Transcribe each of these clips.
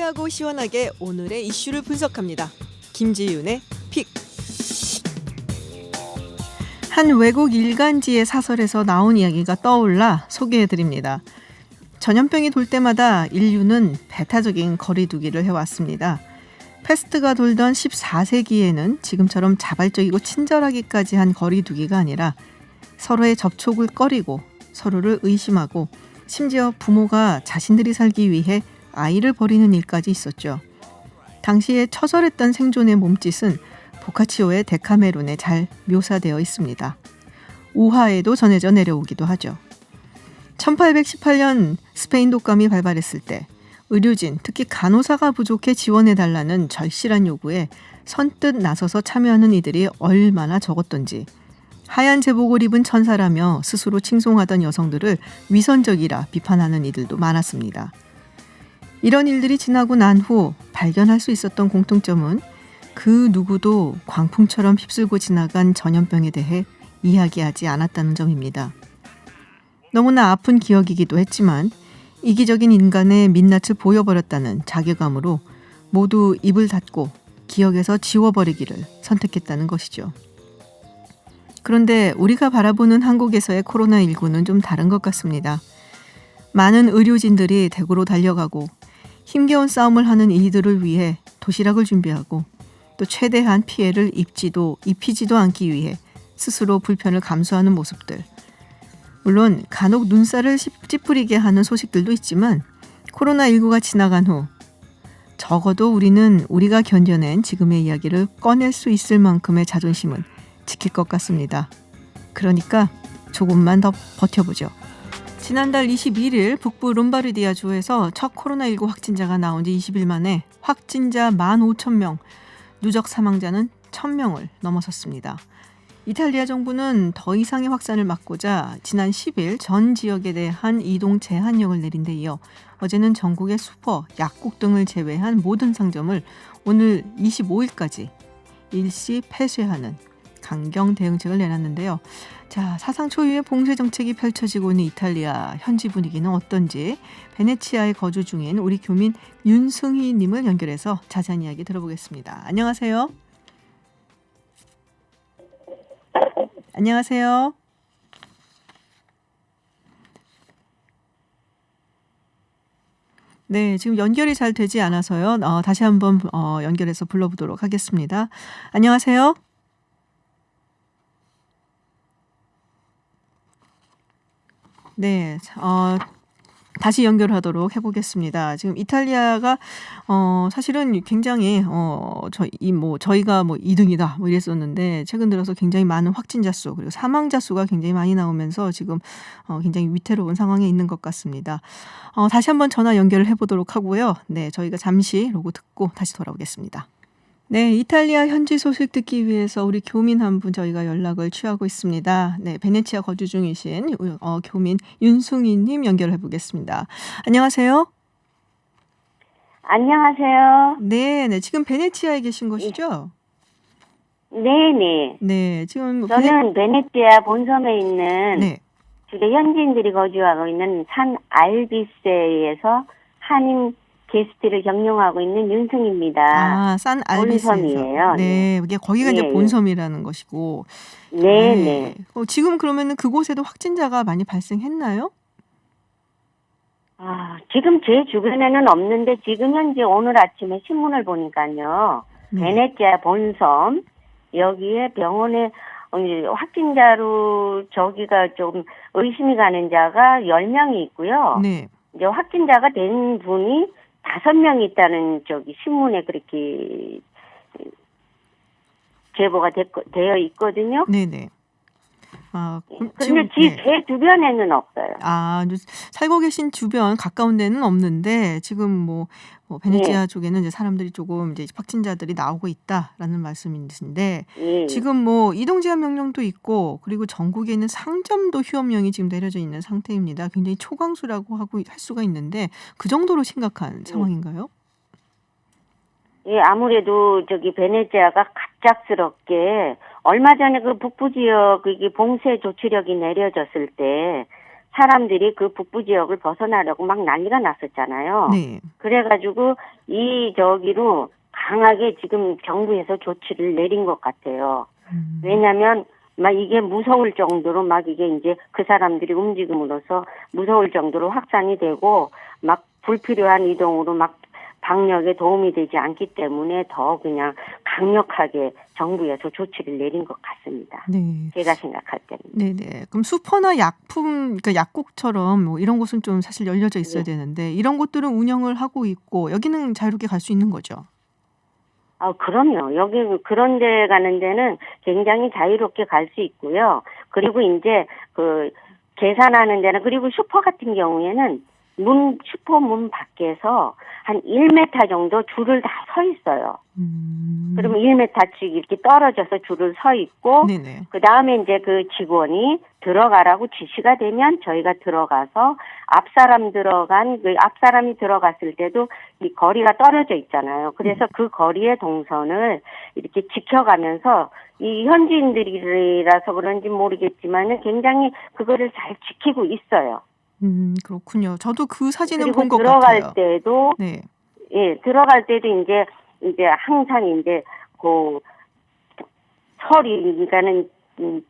편하고 시원하게 오늘의 이슈를 분석합니다. 김지윤의 픽. 한 외국 일간지의 사설에서 나온 이야기가 떠올라 소개해드립니다. 전염병이 돌 때마다 인류는 배타적인 거리두기를 해왔습니다. 패스트가 돌던 14세기에는 지금처럼 자발적이고 친절하기까지 한 거리두기가 아니라 서로의 접촉을 꺼리고 서로를 의심하고 심지어 부모가 자신들이 살기 위해 아이를 버리는 일까지 있었죠. 당시에 처절했던 생존의 몸짓은 보카치오의 데카메론에 잘 묘사되어 있습니다. 우화에도 전해져 내려오기도 하죠. 1818년 스페인 독감이 발발했을 때 의료진, 특히 간호사가 부족해 지원해달라는 절실한 요구에 선뜻 나서서 참여하는 이들이 얼마나 적었던지, 하얀 제복을 입은 천사라며 스스로 칭송하던 여성들을 위선적이라 비판하는 이들도 많았습니다. 이런 일들이 지나고 난 후 발견할 수 있었던 공통점은 그 누구도 광풍처럼 휩쓸고 지나간 전염병에 대해 이야기하지 않았다는 점입니다. 너무나 아픈 기억이기도 했지만 이기적인 인간의 민낯을 보여버렸다는 자괴감으로 모두 입을 닫고 기억에서 지워버리기를 선택했다는 것이죠. 그런데 우리가 바라보는 한국에서의 코로나19는 좀 다른 것 같습니다. 많은 의료진들이 대구로 달려가고 힘겨운 싸움을 하는 이들을 위해 도시락을 준비하고 또 최대한 피해를 입히지도 않기 위해 스스로 불편을 감수하는 모습들. 물론 간혹 눈살을 찌푸리게 하는 소식들도 있지만 코로나19가 지나간 후 적어도 우리는 우리가 견뎌낸 지금의 이야기를 꺼낼 수 있을 만큼의 자존심은 지킬 것 같습니다. 그러니까 조금만 더 버텨보죠. 지난달 21일 북부 롬바르디아 주에서 첫 코로나19 확진자가 나온 지 20일 만에 확진자 15,000명, 누적 사망자는 1,000명을 넘어섰습니다. 이탈리아 정부는 더 이상의 확산을 막고자 지난 10일 전 지역에 대한 이동 제한령을 내린 데 이어 어제는 전국의 슈퍼, 약국 등을 제외한 모든 상점을 오늘 25일까지 일시 폐쇄하는 강경 대응책을 내놨는데요. 자, 사상 초유의 봉쇄 정책이 펼쳐지고 있는 이탈리아 현지 분위기는 어떤지 베네치아에 거주 중인 우리 교민 윤승희 님을 연결해서 자세한 이야기 들어보겠습니다. 안녕하세요. 안녕하세요. 네, 지금 연결이 잘 되지 않아서요. 다시 한번 연결해서 불러보도록 하겠습니다. 안녕하세요. 네, 다시 연결하도록 해보겠습니다. 지금 이탈리아가 사실은 굉장히 저희가 2등이다 이랬었는데 최근 들어서 굉장히 많은 확진자 수 그리고 사망자 수가 굉장히 많이 나오면서 지금 굉장히 위태로운 상황에 있는 것 같습니다. 다시 한번 전화 연결을 해보도록 하고요. 네, 저희가 잠시 로고 듣고 다시 돌아오겠습니다. 네, 이탈리아 현지 소식 듣기 위해서 우리 교민 한 분 저희가 연락을 취하고 있습니다. 네, 베네치아 거주 중이신 교민 윤승희 님 연결해 보겠습니다. 안녕하세요. 안녕하세요. 네, 지금 베네치아에 계신 것이죠? 네네. 네, 지금 저는 베네치아 본섬에 있는 네. 주로 현지인들이 거주하고 있는 산 알비세에서 한인 게스트를 경영하고 있는 윤승입니다. 아, 산 알비스에서. 본섬이에요. 네, 이게 거기가 이제 예, 본섬이라는 것이고. 네네. 지금 그러면은 그곳에도 확진자가 많이 발생했나요? 지금 제 주변에는 없는데 지금 현재 오늘 아침에 신문을 보니까요. 네. 베네치아 본섬 여기에 병원에 확진자로 저기가 좀 의심이 가는 자가 10명이 있고요. 네. 이제 확진자가 된 분이 5명이 있다는 신문에 그렇게 제보가 되어 있거든요. 네네. 그런데 제 주변에는 없어요. 살고 계신 주변 가까운 데는 없는데 지금 베네치아 쪽에는 이제 사람들이 조금 이제 확진자들이 나오고 있다라는 말씀이신데 지금 이동 제한 명령도 있고 그리고 전국에 있는 상점도 휴업령이 지금 내려져 있는 상태입니다. 굉장히 초강수라고 할 수가 있는데 그 정도로 심각한 상황인가요? 예, 아무래도 베네치아가 갑작스럽게 얼마 전에 그 북부 지역 봉쇄 조치력이 내려졌을 때 사람들이 그 북부 지역을 벗어나려고 막 난리가 났었잖아요. 네. 그래가지고 저기로 강하게 지금 정부에서 조치를 내린 것 같아요. 왜냐하면 막 이게 무서울 정도로 막 이게 이제 그 사람들이 움직임으로써 무서울 정도로 확산이 되고 막 불필요한 이동으로 막 방역에 도움이 되지 않기 때문에 더 그냥 강력하게 정부에서 조치를 내린 것 같습니다. 네. 제가 생각할 때는. 네네. 그럼 슈퍼나 약품, 그러니까 약국처럼 뭐 이런 곳은 좀 사실 열려져 있어야 예. 되는데 이런 곳들은 운영을 하고 있고 여기는 자유롭게 갈 수 있는 거죠. 그럼요. 여기 그런 데 가는 데는 굉장히 자유롭게 갈 수 있고요. 그리고 이제 계산하는 데는, 그리고 슈퍼 같은 경우에는 슈퍼 문 밖에서 한 1m 정도 줄을 다 서 있어요. 그러면 1m씩 이렇게 떨어져서 줄을 서 있고, 네네. 그 다음에 이제 그 직원이 들어가라고 지시가 되면 저희가 들어가서 앞사람이 들어갔을 때도 이 거리가 떨어져 있잖아요. 그래서 그 거리의 동선을 이렇게 지켜가면서 이 현지인들이라서 그런지 모르겠지만 굉장히 그거를 잘 지키고 있어요. 그렇군요. 저도 그 사진은 그리고 본 것 들어갈 같아요. 때도, 네. 예, 들어갈 때도 이제 항상 이제 그러니까는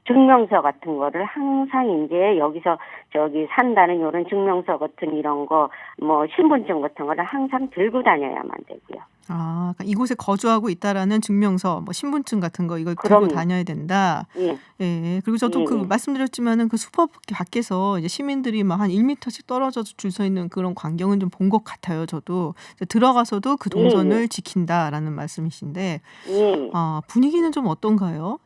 증명서 같은 거를 항상 이제 여기서 저기 산다는 이런 증명서 같은 이런 거, 뭐 신분증 같은 거를 항상 들고 다녀야만 되고요. 그러니까 이곳에 거주하고 있다라는 증명서, 뭐 신분증 같은 거 이걸 들고 그럼요. 다녀야 된다. 예, 예. 그리고 저도 예. 말씀드렸지만은 그 슈퍼 밖에서 이제 시민들이 막 한 1m씩 떨어져서 줄 서 있는 그런 광경은 좀 본 것 같아요. 저도 들어가서도 그 동선을 지킨다라는 말씀이신데, 예. 분위기는 좀 어떤가요?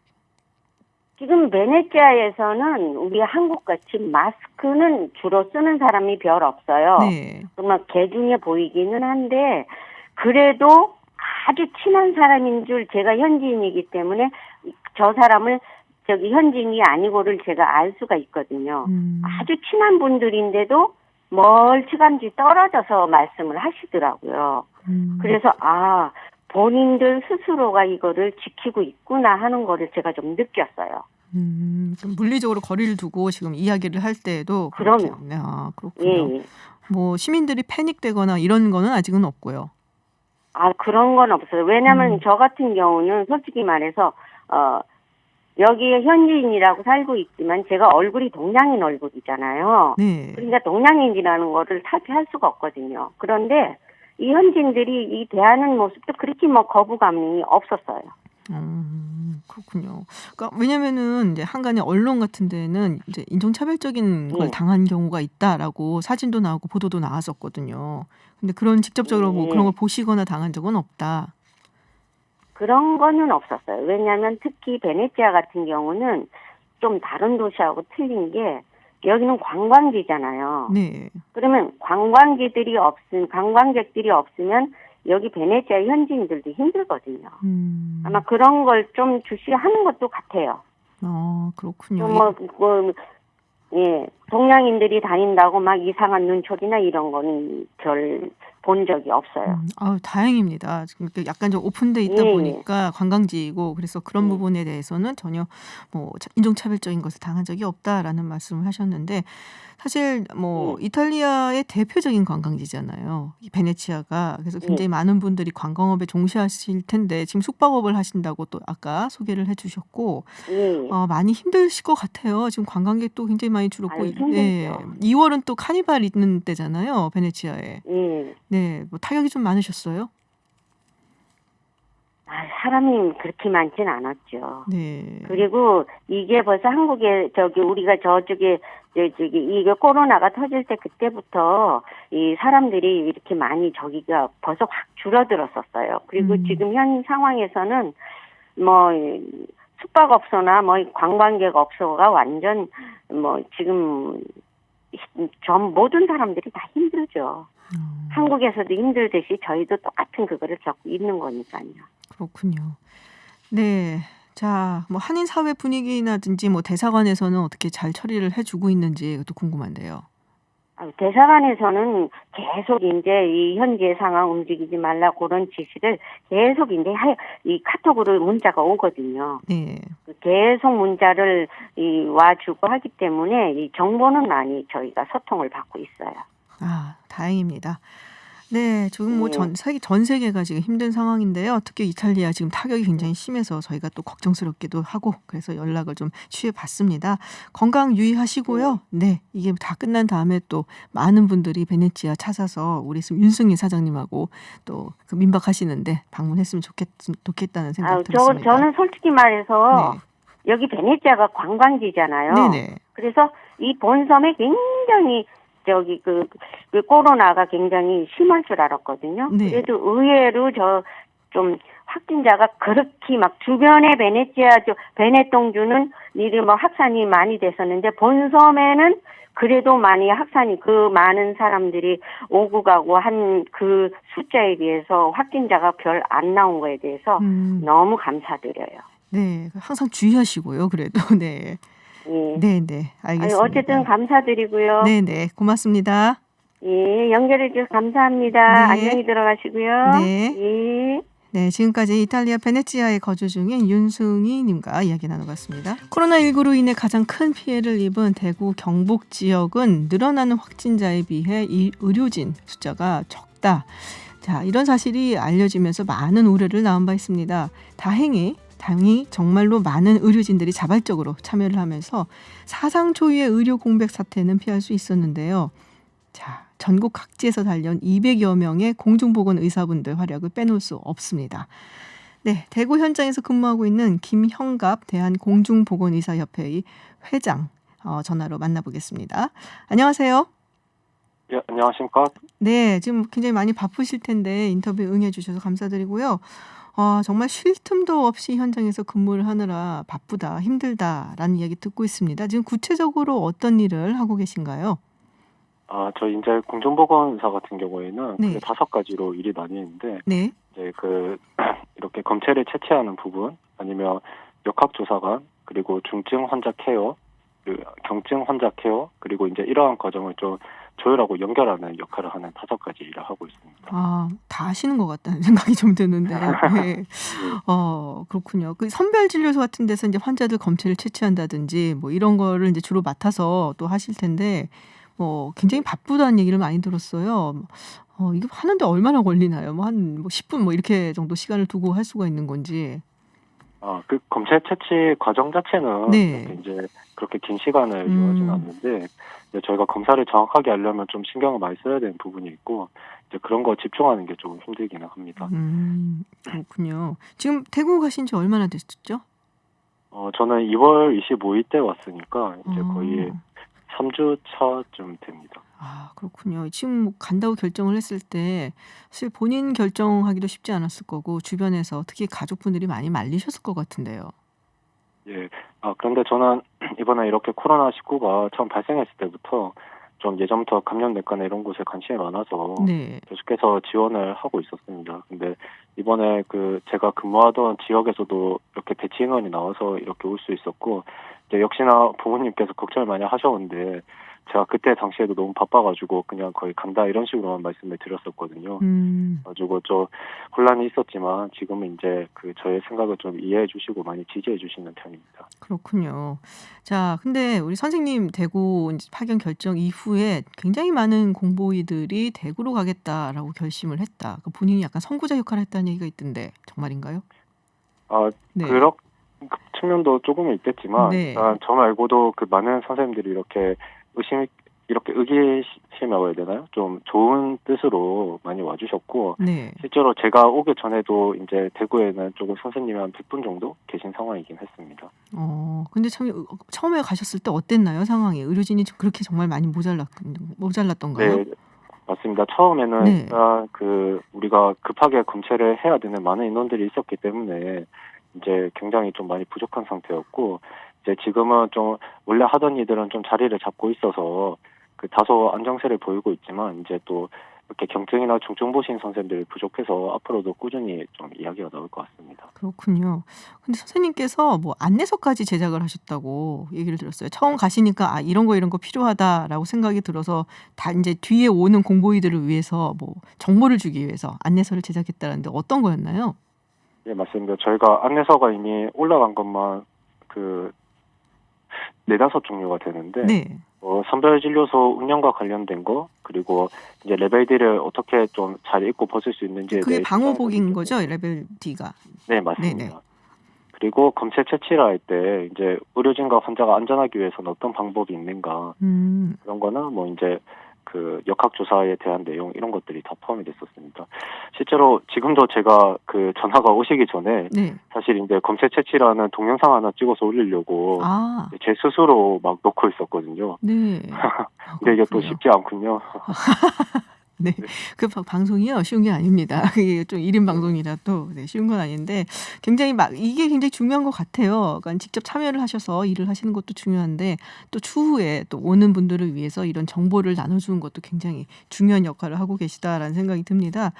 지금 베네치아에서는 우리 한국같이 마스크는 주로 쓰는 사람이 별 없어요. 네. 정말 개중해 보이기는 한데, 그래도 아주 친한 사람인 줄, 제가 현지인이기 때문에 저 사람을 현지인이 아니고를 제가 알 수가 있거든요. 아주 친한 분들인데도 멀찌감치 떨어져서 말씀을 하시더라고요. 그래서 본인들 스스로가 이거를 지키고 있구나 하는 거를 제가 좀 느꼈어요. 좀 물리적으로 거리를 두고 지금 이야기를 할 때에도 그렇게. 그럼요. 네, 그렇군요. 예. 뭐 시민들이 패닉되거나 이런 거는 아직은 없고요. 그런 건 없어요. 왜냐면 저 같은 경우는 솔직히 말해서 여기에 현지인이라고 살고 있지만 제가 얼굴이 동양인 얼굴이잖아요. 네. 그러니까 동양인이라는 거를 탈피할 수가 없거든요. 그런데 이 현지인들이 이 대하는 모습도 그렇게 뭐 거부감이 없었어요. 그렇군요. 그러니까 왜냐면은 이제 한간의 언론 같은 데는 이제 인종차별적인 걸 예. 당한 경우가 있다라고 사진도 나오고 보도도 나왔었거든요. 근데 그런 직접적으로 뭐 그런 걸 보시거나 당한 적은 없다. 그런 거는 없었어요. 왜냐하면 특히 베네치아 같은 경우는 좀 다른 도시하고 틀린 게 여기는 관광지잖아요. 네. 그러면 관광객들이 없으면 여기 베네치아 현지인들도 힘들거든요. 아마 그런 걸 좀 주시하는 것도 같아요. 그렇군요. 동양인들이 다닌다고 막 이상한 눈초리나 이런 거는 별 본 적이 없어요. 다행입니다. 지금 이렇게 약간 좀 오픈돼 있다 보니까 관광지이고 그래서 그런 부분에 대해서는 전혀 뭐 인종차별적인 것을 당한 적이 없다라는 말씀을 하셨는데, 사실 뭐 이탈리아의 대표적인 관광지잖아요, 이 베네치아가. 그래서 굉장히 많은 분들이 관광업에 종사하실 텐데 지금 숙박업을 하신다고 또 아까 소개를 해주셨고, 많이 힘드실 것 같아요. 지금 관광객도 굉장히 많이 줄었고, 힘들죠. 2월은 또 카니발 있는 때잖아요, 베네치아에. 네, 뭐 타격이 좀 많으셨어요? 사람이 그렇게 많진 않았죠. 네. 그리고 이게 벌써 한국에 우리가 저쪽에 이게 코로나가 터질 때 그때부터 이 사람들이 이렇게 많이 저기가 벌써 확 줄어들었었어요. 그리고 지금 현 상황에서는 뭐 숙박업소나 뭐 관광객 업소가 완전 뭐 지금 모든 사람들이 다 힘들죠. 한국에서도 힘들듯이 저희도 똑같은 그거를 겪고 있는 거니까요. 그렇군요. 네. 자, 뭐 한인 사회 분위기라든지 뭐 대사관에서는 어떻게 잘 처리를 해주고 있는지 그것도 궁금한데요. 대사관에서는 계속 이제 이 현재 상황 움직이지 말라 그런 지시를 계속 이제 이 카톡으로 문자가 오거든요. 네. 계속 문자를 와주고 하기 때문에 이 정보는 많이 저희가 소통을 받고 있어요. 아, 다행입니다. 네, 지금 뭐 네. 전 세계가 지금 힘든 상황인데요. 특히 이탈리아 지금 타격이 굉장히 심해서 저희가 또 걱정스럽기도 하고 그래서 연락을 좀 취해봤습니다. 건강 유의하시고요. 네, 이게 다 끝난 다음에 또 많은 분들이 베네치아 찾아서 우리 윤승희 사장님하고 또 그 민박하시는데 방문했으면 좋겠다는 생각이 들었습니다. 저는 솔직히 말해서 네. 여기 베네치아가 관광지잖아요. 네네. 그래서 이 본섬에 굉장히 그 코로나가 굉장히 심할 줄 알았거든요. 네. 그래도 의외로 좀 확진자가 그렇게 막 주변에 베네똥주는 일이 뭐 확산이 많이 됐었는데 본섬에는 그래도 많이 확산이 그 많은 사람들이 오고 가고 한 그 숫자에 비해서 확진자가 별 안 나온 거에 대해서 너무 감사드려요. 네, 항상 주의하시고요. 그래도 네. 예. 네, 알겠습니다. 어쨌든 감사드리고요. 네, 고맙습니다. 예, 연결해 주셔서 감사합니다. 네. 안녕히 들어가시고요. 네. 예. 네, 지금까지 이탈리아 베네치아에 거주 중인 윤승희 님과 이야기 나눠봤습니다. 코로나19로 인해 가장 큰 피해를 입은 대구 경북 지역은 늘어나는 확진자에 비해 이 의료진 숫자가 적다. 자, 이런 사실이 알려지면서 많은 우려를 낳은 바 있습니다. 다행히 정말로 많은 의료진들이 자발적으로 참여를 하면서 사상 초유의 의료 공백 사태는 피할 수 있었는데요. 자, 전국 각지에서 달려온 200여 명의 공중보건 의사분들 활약을 빼놓을 수 없습니다. 네, 대구 현장에서 근무하고 있는 김형갑 대한공중보건의사협회의 회장 전화로 만나보겠습니다. 안녕하세요. 예, 안녕하십니까? 네, 지금 굉장히 많이 바쁘실 텐데 인터뷰 응해 주셔서 감사드리고요. 정말 쉴 틈도 없이 현장에서 근무를 하느라 바쁘다, 힘들다라는 이야기 듣고 있습니다. 지금 구체적으로 어떤 일을 하고 계신가요? 저희 이제 공중보건사 같은 경우에는 네. 크게 5가지로 일이 나뉘는데, 네. 이제 이렇게 검체를 채취하는 부분, 아니면 역학조사관, 그리고 중증 환자 케어, 그리고 경증 환자 케어, 그리고 이제 이러한 과정을 좀 조율하고 연결하는 역할을 하는 5가지 일을 하고 있습니다. 다 아시는 것 같다는 생각이 좀 드는데. 네. 그렇군요. 그 선별진료소 같은 데서 이제 환자들 검체를 채취한다든지 뭐 이런 거를 이제 주로 맡아서 또 하실 텐데, 굉장히 바쁘다는 얘기를 많이 들었어요. 이거 하는데 얼마나 걸리나요? 한 10분 이렇게 정도 시간을 두고 할 수가 있는 건지. 그 검체 채취 과정 자체는 네. 이렇게 이제 그렇게 긴 시간을 요하지는 않는데, 이제 저희가 검사를 정확하게 하려면 좀 신경을 많이 써야 되는 부분이 있고, 이제 그런 거 집중하는 게 조금 힘들기는 합니다. 그렇군요. 지금 대구 가신 지 얼마나 됐죠? 저는 2월 25일 때 왔으니까 이제 거의 3주 차쯤 됩니다. 그렇군요. 지금 간다고 결정을 했을 때 사실 본인 결정하기도 쉽지 않았을 거고 주변에서 특히 가족분들이 많이 말리셨을 것 같은데요. 예. 그런데 저는 이번에 이렇게 코로나19가 처음 발생했을 때부터 좀 예전부터 감염내과나 이런 곳에 관심이 많아서 네. 계속해서 지원을 하고 있었습니다. 근데 이번에 제가 근무하던 지역에서도 이렇게 배치 인원이 나와서 이렇게 올 수 있었고, 이제 역시나 부모님께서 걱정을 많이 하셨는데, 제가 그때 당시에도 너무 바빠가지고 그냥 거의 간다 이런 식으로만 말씀을 드렸었거든요. 가지고 좀 혼란이 있었지만 지금은 이제 저의 생각을 좀 이해해 주시고 많이 지지해 주시는 편입니다. 그렇군요. 자, 근데 우리 선생님 대구 이제 파견 결정 이후에 굉장히 많은 공보위들이 대구로 가겠다라고 결심을 했다. 본인이 약간 선구자 역할을 했다는 얘기가 있던데 정말인가요? 네. 그런 측면도 조금은 있겠지만, 네. 저 말고도 많은 선생님들이 이렇게 의기심이라고 해야 되나요? 좀 좋은 뜻으로 많이 와주셨고, 네. 실제로 제가 오기 전에도 이제 대구에는 조금 선생님이 한 100분 정도 계신 상황이긴 했습니다. 근데 참 처음에 가셨을 때 어땠나요, 상황이? 의료진이 그렇게 정말 많이 모자랐던가요? 네, 맞습니다. 처음에는 네. 일단 우리가 급하게 검체를 해야 되는 많은 인원들이 있었기 때문에 이제 굉장히 좀 많이 부족한 상태였고, 이제 지금은 좀 원래 하던 이들은 좀 자리를 잡고 있어서 다소 안정세를 보이고 있지만, 이제 또 이렇게 경증이나 중증 보신 선생님들이 부족해서 앞으로도 꾸준히 좀 이야기가 나올 것 같습니다. 그렇군요. 근데 선생님께서 뭐 안내서까지 제작을 하셨다고 얘기를 들었어요. 처음 가시니까 '아 이런 거 필요하다.'라고 생각이 들어서 다 인제 뒤에 오는 공보위들을 위해서 뭐 정보를 주기 위해서 안내서를 제작했다는데 어떤 거였나요? 예, 맞습니다. 저희가 안내서가 이미 올라간 것만 그 4-5 종류가 되는데 네. 선별진료소 운영과 관련된 거, 그리고 이제 레벨 D를 어떻게 좀 잘 입고 벗을 수 있는지에 그게 대해 방호복인 설명을 거죠? 드리고. 레벨 D가. 네, 네네. 맞습니다. 그리고 검체 채취를 할 때 이제 의료진과 환자가 안전하기 위해서는 어떤 방법이 있는가, 음. 그런 거나 뭐 이제 그 역학조사에 대한 내용, 이런 것들이 다 포함이 됐었습니다. 실제로 지금도 제가 그 전화가 오시기 전에 네. 사실 이제 검체 채취라는 동영상 하나 찍어서 올리려고 아. 제 스스로 막 놓고 있었거든요. 네. 아 근데 이게 또 그렇군요. 쉽지 않군요. 네. 네. 그 방송이요 쉬운 게 아닙니다. 그게 좀 1인 네. 방송이라 또 쉬운 건 아닌데 굉장히 막 이게 굉장히 중요한 것 같아요. 그러니까 직접 참여를 하셔서 일을 하시는 것도 중요한데 또 추후에 또 오는 분들을 위해서 이런 정보를 나눠주는 것도 굉장히 중요한 역할을 하고 계시다라는 생각이 듭니다.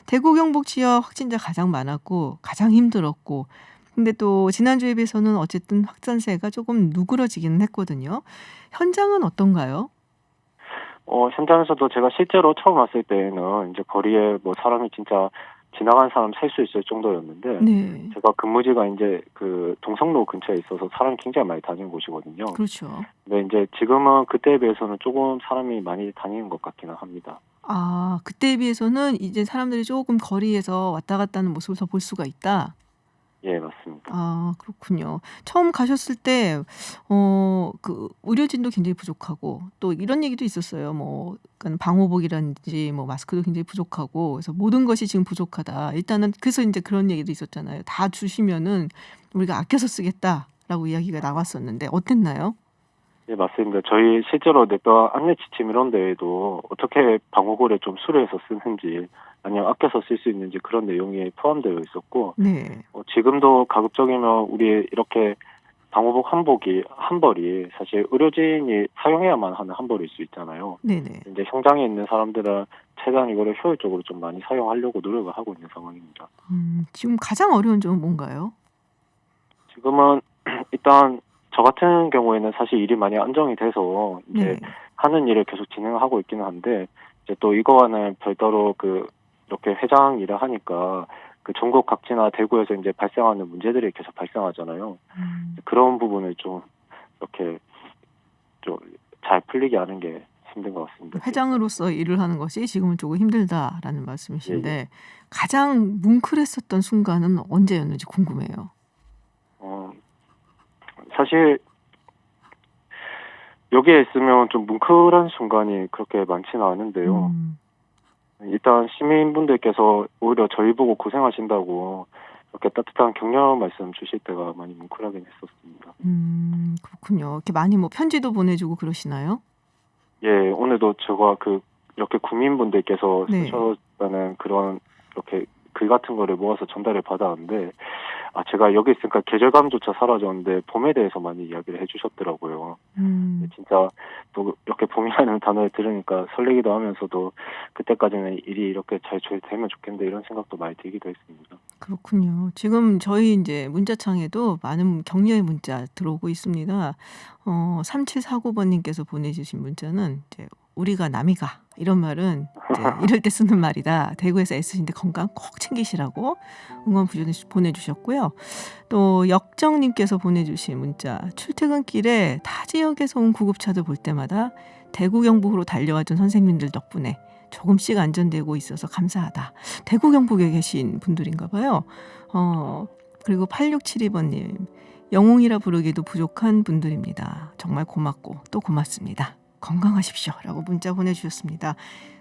대구 경북 지역 확진자 가장 많았고 가장 힘들었고 근데 또 지난주에 비해서는 어쨌든 확산세가 조금 누그러지기는 했거든요. 현장은 어떤가요? 현장에서도 제가 실제로 처음 왔을 때에는 이제 거리에 뭐 사람이 진짜 지나간 사람 셀 수 있을 정도였는데, 네. 제가 근무지가 이제 그 동성로 근처에 있어서 사람이 굉장히 많이 다니는 곳이거든요. 그렇죠. 근데 이제 지금은 그때에 비해서는 조금 사람이 많이 다니는 것 같기는 합니다. 아 그때에 비해서는 이제 사람들이 조금 거리에서 왔다 갔다 하는 모습을 더 볼 수가 있다. 예, 맞습니다. 아 그렇군요. 처음 가셨을 때 그 의료진도 굉장히 부족하고 또 이런 얘기도 있었어요. 뭐 그러니까 방호복이라든지 뭐 마스크도 굉장히 부족하고 그래서 "모든 것이 지금 부족하다." 일단은 그래서 인제 그런 얘기도 있었잖아요. "다 주시면은 우리가 아껴서 쓰겠다."라고 이야기가 나왔었는데 어땠나요? 예, 맞습니다. 저희 실제로 냈던 안내 지침 이런 데에도 어떻게 방호구를 좀 수리해서 쓰는지, 아니면 아껴서 쓸 수 있는지, 그런 내용이 포함되어 있었고, 네. 지금도 가급적이면 우리 이렇게 방호복 한 벌이 사실 의료진이 사용해야만 하는 한 벌일 수 있잖아요. 네네. 이제 현장에 있는 사람들은 최대한 이거를 효율적으로 좀 많이 사용하려고 노력을 하고 있는 상황입니다. 지금 가장 어려운 점은 뭔가요? 지금은 일단 저 같은 경우에는 사실 일이 많이 안정이 돼서 네. 이제 하는 일을 계속 진행하고 있기는 한데, 이제 또 이거와는 별도로 이렇게 회장 일을 하니까 그 전국 각지나 대구에서 이제 발생하는 문제들이 계속 발생하잖아요. 음. 그런 부분을 좀 이렇게 좀 잘 풀리게 하는 게 힘든 것 같습니다. 회장으로서 일을 하는 것이 지금은 조금 힘들다라는 예, 예. 말씀이신데 가장 뭉클했었던 순간은 언제였는지 궁금해요. 사실 여기에 있으면 좀 뭉클한 순간이 그렇게 많지는 않은데요. 음. 일단 시민분들께서 오히려 저희 보고 고생하신다고 이렇게 따뜻한 격려 말씀 주실 때가 많이 뭉클하긴 했었습니다. 그렇군요. 이렇게 많이 뭐 편지도 보내주고 그러시나요? 예, 오늘도 제가 이렇게 국민분들께서 네. 쓰셨다는 그런 이렇게 글 같은 거를 모아서 전달을 받았는데, 제가 여기 있으니까 계절감조차 사라졌는데 봄에 대해서 많이 이야기를 해주셨더라고요. 진짜 또 이렇게 봄이라는 단어를 들으니까 설레기도 하면서도 그때까지는 일이 이렇게 잘 되면 좋겠는데, 이런 생각도 많이 들기도 했습니다. 그렇군요. 지금 저희 인제 문자창에도 많은 격려의 문자 들어오고 있습니다. 3749번 님께서 보내주신 문자는 이제 "우리가 남이가." 이런 말은 이제 이럴 때 쓰는 말이다. 대구에서 애쓰시는데 건강 꼭 챙기시라고 응원 보내주셨고요. 또 역정 님께서 보내주신 문자 "출퇴근길에 타 지역에서 온 구급차들 볼 때마다 대구 경북으로 달려와준 선생님들 덕분에 조금씩 안전되고 있어서 감사하다." 대구 경북에 계신 분들인가 봐요. 그리고 8672번 님. "영웅이라 부르기도 부족한 분들입니다. 정말 고맙고 또 고맙습니다. 건강하십시오."라고 문자 보내주셨습니다.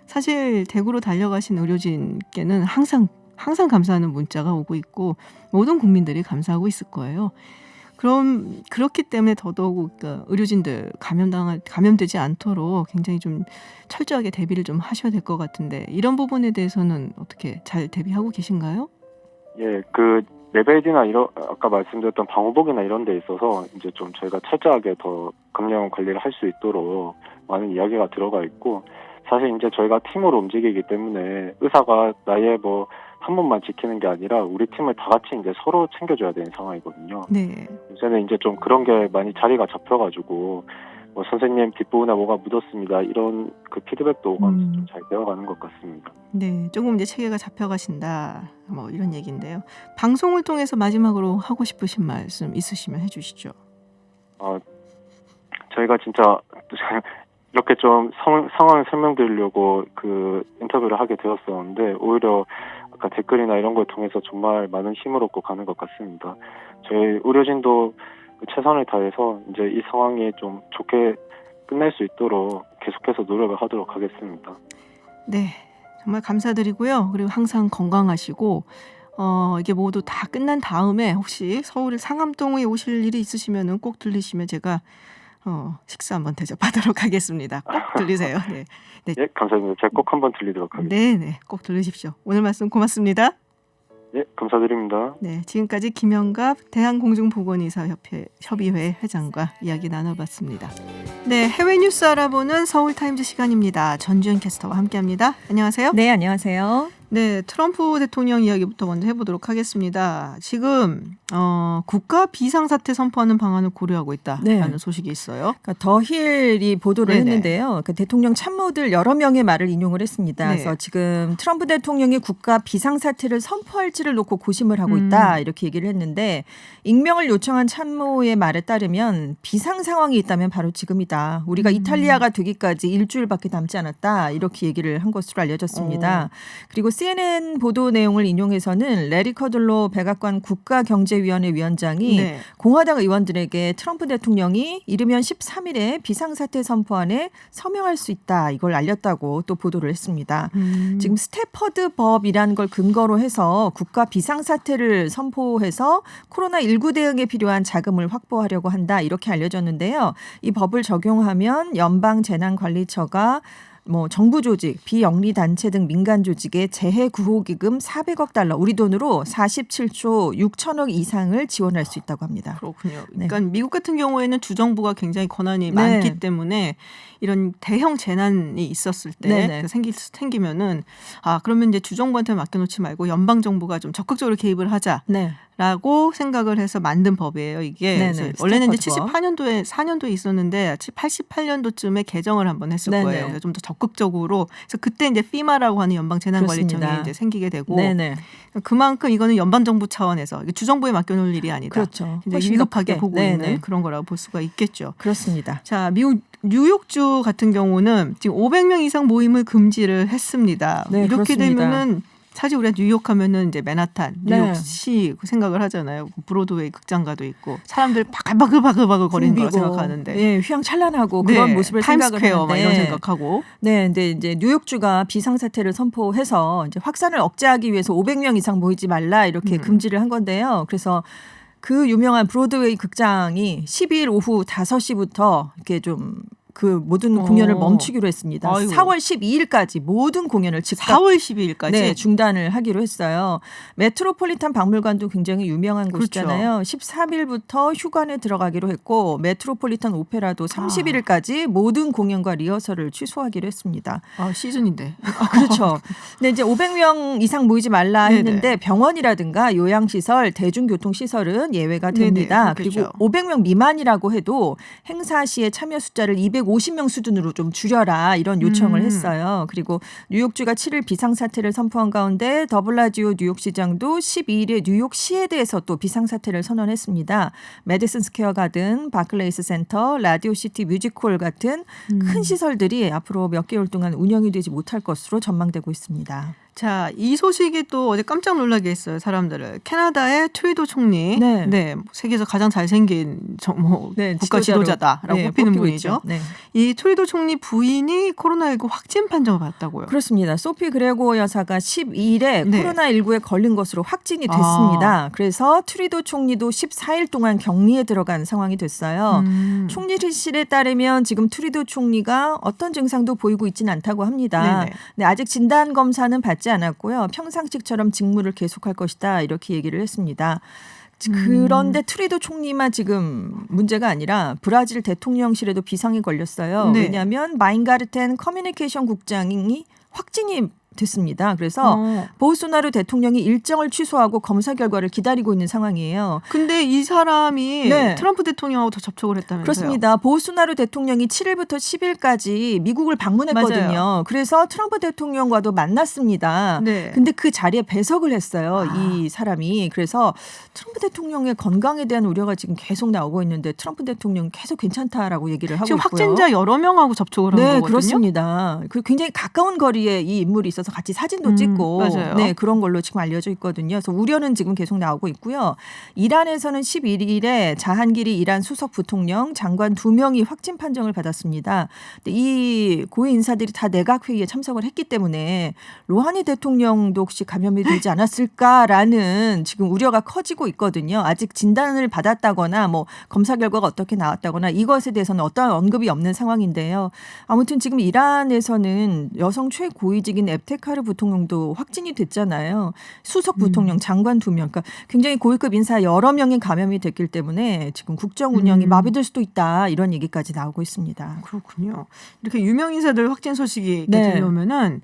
사실 대구로 달려가신 의료진께는 항상 감사하는 문자가 오고 있고 모든 국민들이 감사하고 있을 거예요. 그렇기 때문에 더더욱 그러니까 의료진들 감염되지 않도록 굉장히 좀 철저하게 대비를 좀 하셔야 될 것 같은데 이런 부분에 대해서는 어떻게 잘 대비하고 계신가요? 예, 레벨 D나 아까 말씀드렸던 방호복이나 이런 데 있어서 이제 좀 저희가 철저하게 더 감염 관리를 할 수 있도록 많은 이야기가 들어가 있고, 사실 이제 저희가 팀으로 움직이기 때문에 의사가 나의 뭐 한 번만 지키는 게 아니라 우리 팀을 다 같이 이제 서로 챙겨줘야 되는 상황이거든요. 네. 요새는 이제 좀 그런 게 많이 자리가 잡혀가지고 뭐 선생님 뒷부분에 뭐가 묻었습니다 이런 그 피드백도 오가면서 좀 잘 되어가는 것 같습니다. 네, 조금 이제 체계가 잡혀가신다. 뭐 이런 얘기인데요. 방송을 통해서 마지막으로 하고 싶으신 말씀 있으시면 해주시죠. 저희가 진짜 이렇게 좀 상황을 설명드리려고 그 인터뷰를 하게 되었었는데 오히려 아까 댓글이나 이런 걸 통해서 정말 많은 힘을 얻고 가는 것 같습니다. 저희 의료진도 최선을 다해서 이제 이 상황이 좀 좋게 끝낼 수 있도록 계속해서 노력을 하도록 하겠습니다. 네, 정말 감사드리고요. 그리고 항상 건강하시고 이게 모두 다 끝난 다음에 혹시 서울 상암동에 오실 일이 있으시면은 꼭 들리시면 제가 식사 한번 대접하도록 하겠습니다. 꼭 들리세요. 네, 예, 감사합니다. 제가 꼭 한번 들리도록 하겠습니다. 네, 꼭 들으십시오. 오늘 말씀 고맙습니다. 예, 감사드립니다. 네, 지금까지 김영갑 대한공중보건의사협회 협의회 회장과 이야기 나눠봤습니다. 네, 해외 뉴스 알아보는 서울타임즈 시간입니다. 전주현 캐스터와 함께합니다. 안녕하세요. 네, 안녕하세요. 네, 트럼프 대통령 이야기부터 먼저 해보도록 하겠습니다. 지금 국가 비상사태 선포하는 방안을 고려하고 있다라는 네. 소식이 있어요. 그러니까 더힐이 보도를 네네. 했는데요. 그 대통령 참모들 여러 명의 말을 인용을 했습니다. 네. 그래서 지금 트럼프 대통령이 국가 비상사태를 선포할지를 놓고 고심을 하고 있다 이렇게 얘기를 했는데 익명을 요청한 참모의 말에 따르면 비상 상황이 있다면 바로 지금이다. 우리가 이탈리아가 되기까지 일주일밖에 남지 않았다 이렇게 얘기를 한 것으로 알려졌습니다. 그리고 CNN 보도 내용을 인용해서는 레리 커들로 백악관 국가경제위원회 위원장이 네. 공화당 의원들에게 트럼프 대통령이 이르면 13일에 비상사태 선포안에 서명할 수 있다 이걸 알렸다고 또 보도를 했습니다. 지금 스태퍼드 법이라는 걸 근거로 해서 국가 비상사태를 선포해서 코로나19 대응에 필요한 자금을 확보하려고 한다 이렇게 알려졌는데요. 이 법을 적용하면 연방재난관리처가 뭐 정부 조직, 비영리 단체 등 민간 조직의 재해 구호 기금 400억 달러, 우리 돈으로 47조 6천억 이상을 지원할 수 있다고 합니다. 그렇군요. 네. 그러니까 미국 같은 경우에는 주정부가 굉장히 권한이 네. 많기 때문에 이런 대형 재난이 있었을 때 네네. 생기면은 그러면 이제 주정부한테 맡겨놓지 말고 연방 정부가 좀 적극적으로 개입을 하자. 네. 라고 생각을 해서 만든 법이에요. 이게 네네, 그래서 원래는 이제 스탠퍼드 법. 4년도에 있었는데 88년도쯤에 개정을 한번 했을 네네. 거예요. 그래서 좀 더 적극적으로 그래서 그때 이제 FEMA라고 하는 연방 재난관리청이 그렇습니다. 이제 생기게 되고 네네. 그만큼 이거는 연방 정부 차원에서 이게 주정부에 맡겨놓을 일이 아니다. 그렇죠. 굉장히 훨씬 위급하게 더 크게. 보고 네네. 있는 그런 거라고 볼 수가 있겠죠. 그렇습니다. 자, 미국 뉴욕주 같은 경우는 지금 500명 이상 모임을 금지를 했습니다. 네, 이렇게 그렇습니다. 되면은 사실 우리가 뉴욕 하면은 이제 맨하탄, 네. 뉴욕시 그 생각을 하잖아요. 브로드웨이 극장가도 있고 사람들 바글바글 거리는 거라 붐비고, 생각하는데. 예, 휘황찬란하고 그런 모습을 생각을 타임스퀘어 막 하는데 이런 생각하고. 네, 근데 이제 뉴욕주가 비상사태를 선포해서 이제 확산을 억제하기 위해서 500명 이상 모이지 말라 이렇게 금지를 한 건데요. 그래서 그 유명한 브로드웨이 극장이 12일 오후 5시부터 이렇게 좀 그 모든 공연을 멈추기로 했습니다. 아이고. 4월 12일까지 모든 공연을 즉각 4월 12일까지. 네, 중단을 하기로 했어요. 메트로폴리탄 박물관도 굉장히 유명한 그렇죠. 곳이잖아요. 13일부터 휴관에 들어가기로 했고 메트로폴리탄 오페라도 31일까지 모든 공연과 리허설을 취소하기로 했습니다. 시즌인데. 그렇죠. 근데 이제 500명 이상 모이지 말라 네네. 했는데 병원이라든가 요양시설, 대중교통시설은 예외가 됩니다. 네네, 그리고 그렇겠죠. 500명 미만이라고 해도 행사 시에 참여 숫자를 250명 수준으로 좀 줄여라 이런 요청을 했어요. 그리고 뉴욕주가 7일 비상사태를 선포한 가운데 더블라지오 뉴욕시장도 12일에 뉴욕시에 대해서 또 비상사태를 선언했습니다. 메디슨 스퀘어 가든, 바클레이스 센터, 라디오시티 뮤직홀 같은 큰 시설들이 앞으로 몇 개월 동안 운영이 되지 못할 것으로 전망되고 있습니다. 자, 이 소식이 또 어제 깜짝 놀라게 했어요, 사람들을. 캐나다의 트루도 총리. 네. 세계에서 가장 잘생긴 네, 국가 지도자다라고 네, 뽑히는 뽑히고 분이죠. 있죠. 네. 이 트루도 총리 부인이 코로나19 확진 판정을 받았다고요. 그렇습니다. 소피 그레고 여사가 12일에 네. 코로나19에 걸린 것으로 확진이 됐습니다. 그래서 트루도 총리도 14일 동안 격리에 들어간 상황이 됐어요. 총리실에 따르면 지금 트루도 총리가 어떤 증상도 보이고 있지는 않다고 합니다. 네네. 네, 아직 진단 검사는 받지 않았고요. 평상시처럼 직무를 계속할 것이다 이렇게 얘기를 했습니다. 그런데 트루도 총리만 지금 문제가 아니라 브라질 대통령실에도 비상이 걸렸어요. 네. 왜냐하면 마인가르텐 커뮤니케이션 국장이 확진이 됐습니다. 그래서 보우소나루 대통령이 일정을 취소하고 검사 결과를 기다리고 있는 상황이에요. 근데 이 사람이 네. 트럼프 대통령하고 더 접촉을 했다면서요? 그렇습니다. 보우소나루 대통령이 7일부터 10일까지 미국을 방문했거든요. 맞아요. 그래서 트럼프 대통령과도 만났습니다. 네. 근데 그 자리에 배석을 했어요. 아. 이 사람이. 그래서 트럼프 대통령의 건강에 대한 우려가 지금 계속 나오고 있는데 트럼프 대통령 계속 괜찮다라고 얘기를 하고 지금 있고요. 확진자 여러 명하고 접촉을 한 네, 거거든요. 그렇습니다. 그 굉장히 가까운 거리에 이 인물이 있어서 같이 사진도 찍고 맞아요. 네, 그런 걸로 지금 알려져 있거든요. 그래서 우려는 지금 계속 나오고 있고요. 이란에서는 11일에 자한기리 이란 수석 부통령 장관 2명이 확진 판정을 받았습니다. 근데 이 고위 인사들이 다 내각 회의에 참석을 했기 때문에 로하니 대통령도 혹시 감염이 되지 않았을까라는 지금 우려가 커지고 있거든요. 아직 진단을 받았다거나 뭐 검사 결과가 어떻게 나왔다거나 이것에 대해서는 어떠한 언급이 없는 상황인데요. 아무튼 지금 이란에서는 여성 최고위직인 앱테카르 부통령도 확진이 됐잖아요. 수석 부통령, 장관 2명. 그러니까 굉장히 고위급 인사 여러 명이 감염이 됐기 때문에 지금 국정 운영이 마비될 수도 있다. 이런 얘기까지 나오고 있습니다. 그렇군요. 이렇게 유명 인사들 확진 소식이 이렇게 네. 들려오면은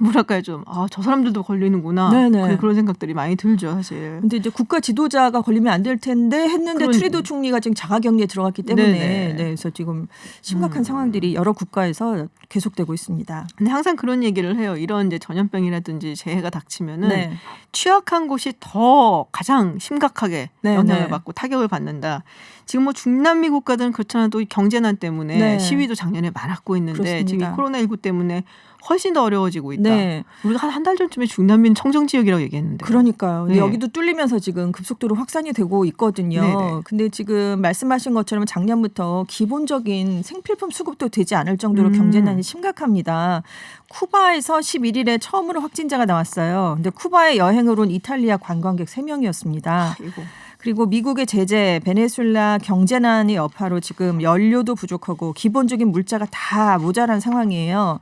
뭐랄까요, 좀 저 사람들도 걸리는구나. 네네. 그런 생각들이 많이 들죠, 사실. 근데 이제 국가 지도자가 걸리면 안 될 텐데 했는데 트루도 총리가 지금 자가격리에 들어갔기 때문에 네네. 네, 그래서 지금 심각한 상황들이 여러 국가에서 계속되고 있습니다. 근데 항상 그런 얘기를 해요. 이런 이제 전염병이라든지 재해가 닥치면은 네. 취약한 곳이 더 가장 심각하게 네, 영향을 네. 받고 타격을 받는다. 지금 뭐 중남미 국가들은 그렇잖아, 또 경제난 때문에 네. 시위도 작년에 많았고 있는데 지금 이 그렇습니다. 코로나19 때문에 훨씬 더 어려워지고 있다. 네. 우리가 한 달 전쯤에 중남미는 청정 지역이라고 얘기했는데. 그러니까요. 근데 네. 여기도 뚫리면서 지금 급속도로 확산이 되고 있거든요. 네네. 근데 지금 말씀하신 것처럼 작년부터 기본적인 생필품 수급도 되지 않을 정도로 경제난이 심각합니다. 쿠바에서 11일에 처음으로 확진자가 나왔어요. 근데 쿠바에 여행을 온 이탈리아 관광객 3명이었습니다. 아이고. 그리고 미국의 제재, 베네수엘라 경제난의 여파로 지금 연료도 부족하고 기본적인 물자가 다 모자란 상황이에요.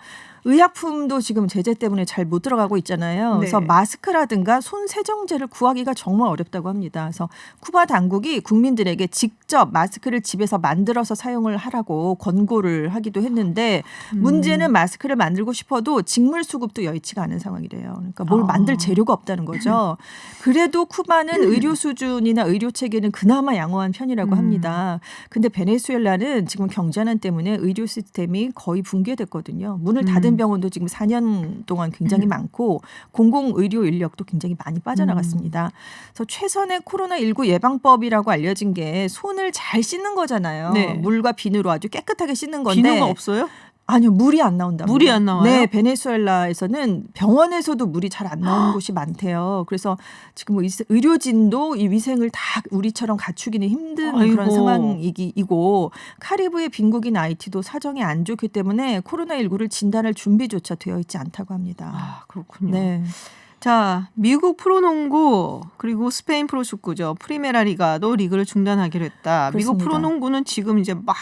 의약품도 지금 제재 때문에 잘 못 들어가고 있잖아요. 네. 그래서 마스크라든가 손 세정제를 구하기가 정말 어렵다고 합니다. 그래서 쿠바 당국이 국민들에게 직접 마스크를 집에서 만들어서 사용을 하라고 권고를 하기도 했는데 문제는 마스크를 만들고 싶어도 직물 수급도 여의치가 않은 상황이래요. 그러니까 뭘 만들 재료가 없다는 거죠. 그래도 쿠바는 의료 수준이나 의료 체계는 그나마 양호한 편이라고 합니다. 근데 베네수엘라는 지금 경제난 때문에 의료 시스템이 거의 붕괴됐거든요. 문을 닫은 병원도 지금 4년 동안 굉장히 많고 공공의료 인력도 굉장히 많이 빠져나갔습니다. 그래서 최선의 코로나19 예방법이라고 알려진 게 손을 잘 씻는 거잖아요. 네. 물과 비누로 아주 깨끗하게 씻는 건데. 비누가 없어요? 아니요, 물이 안 나온답니다. 물이 안 나와요? 네, 베네수엘라에서는 병원에서도 물이 잘 안 나오는 곳이 많대요. 그래서 지금 뭐 의료진도 이 위생을 다 우리처럼 갖추기는 힘든 아이고. 그런 상황이고 카리브의 빈국인 하이티도 사정이 안 좋기 때문에 코로나19를 진단할 준비조차 되어 있지 않다고 합니다. 아, 그렇군요. 네. 자, 미국 프로농구 그리고 스페인 프로축구죠. 프리메라 리가도 리그를 중단하기로 했다. 미국 그렇습니다. 프로농구는 지금 이제 막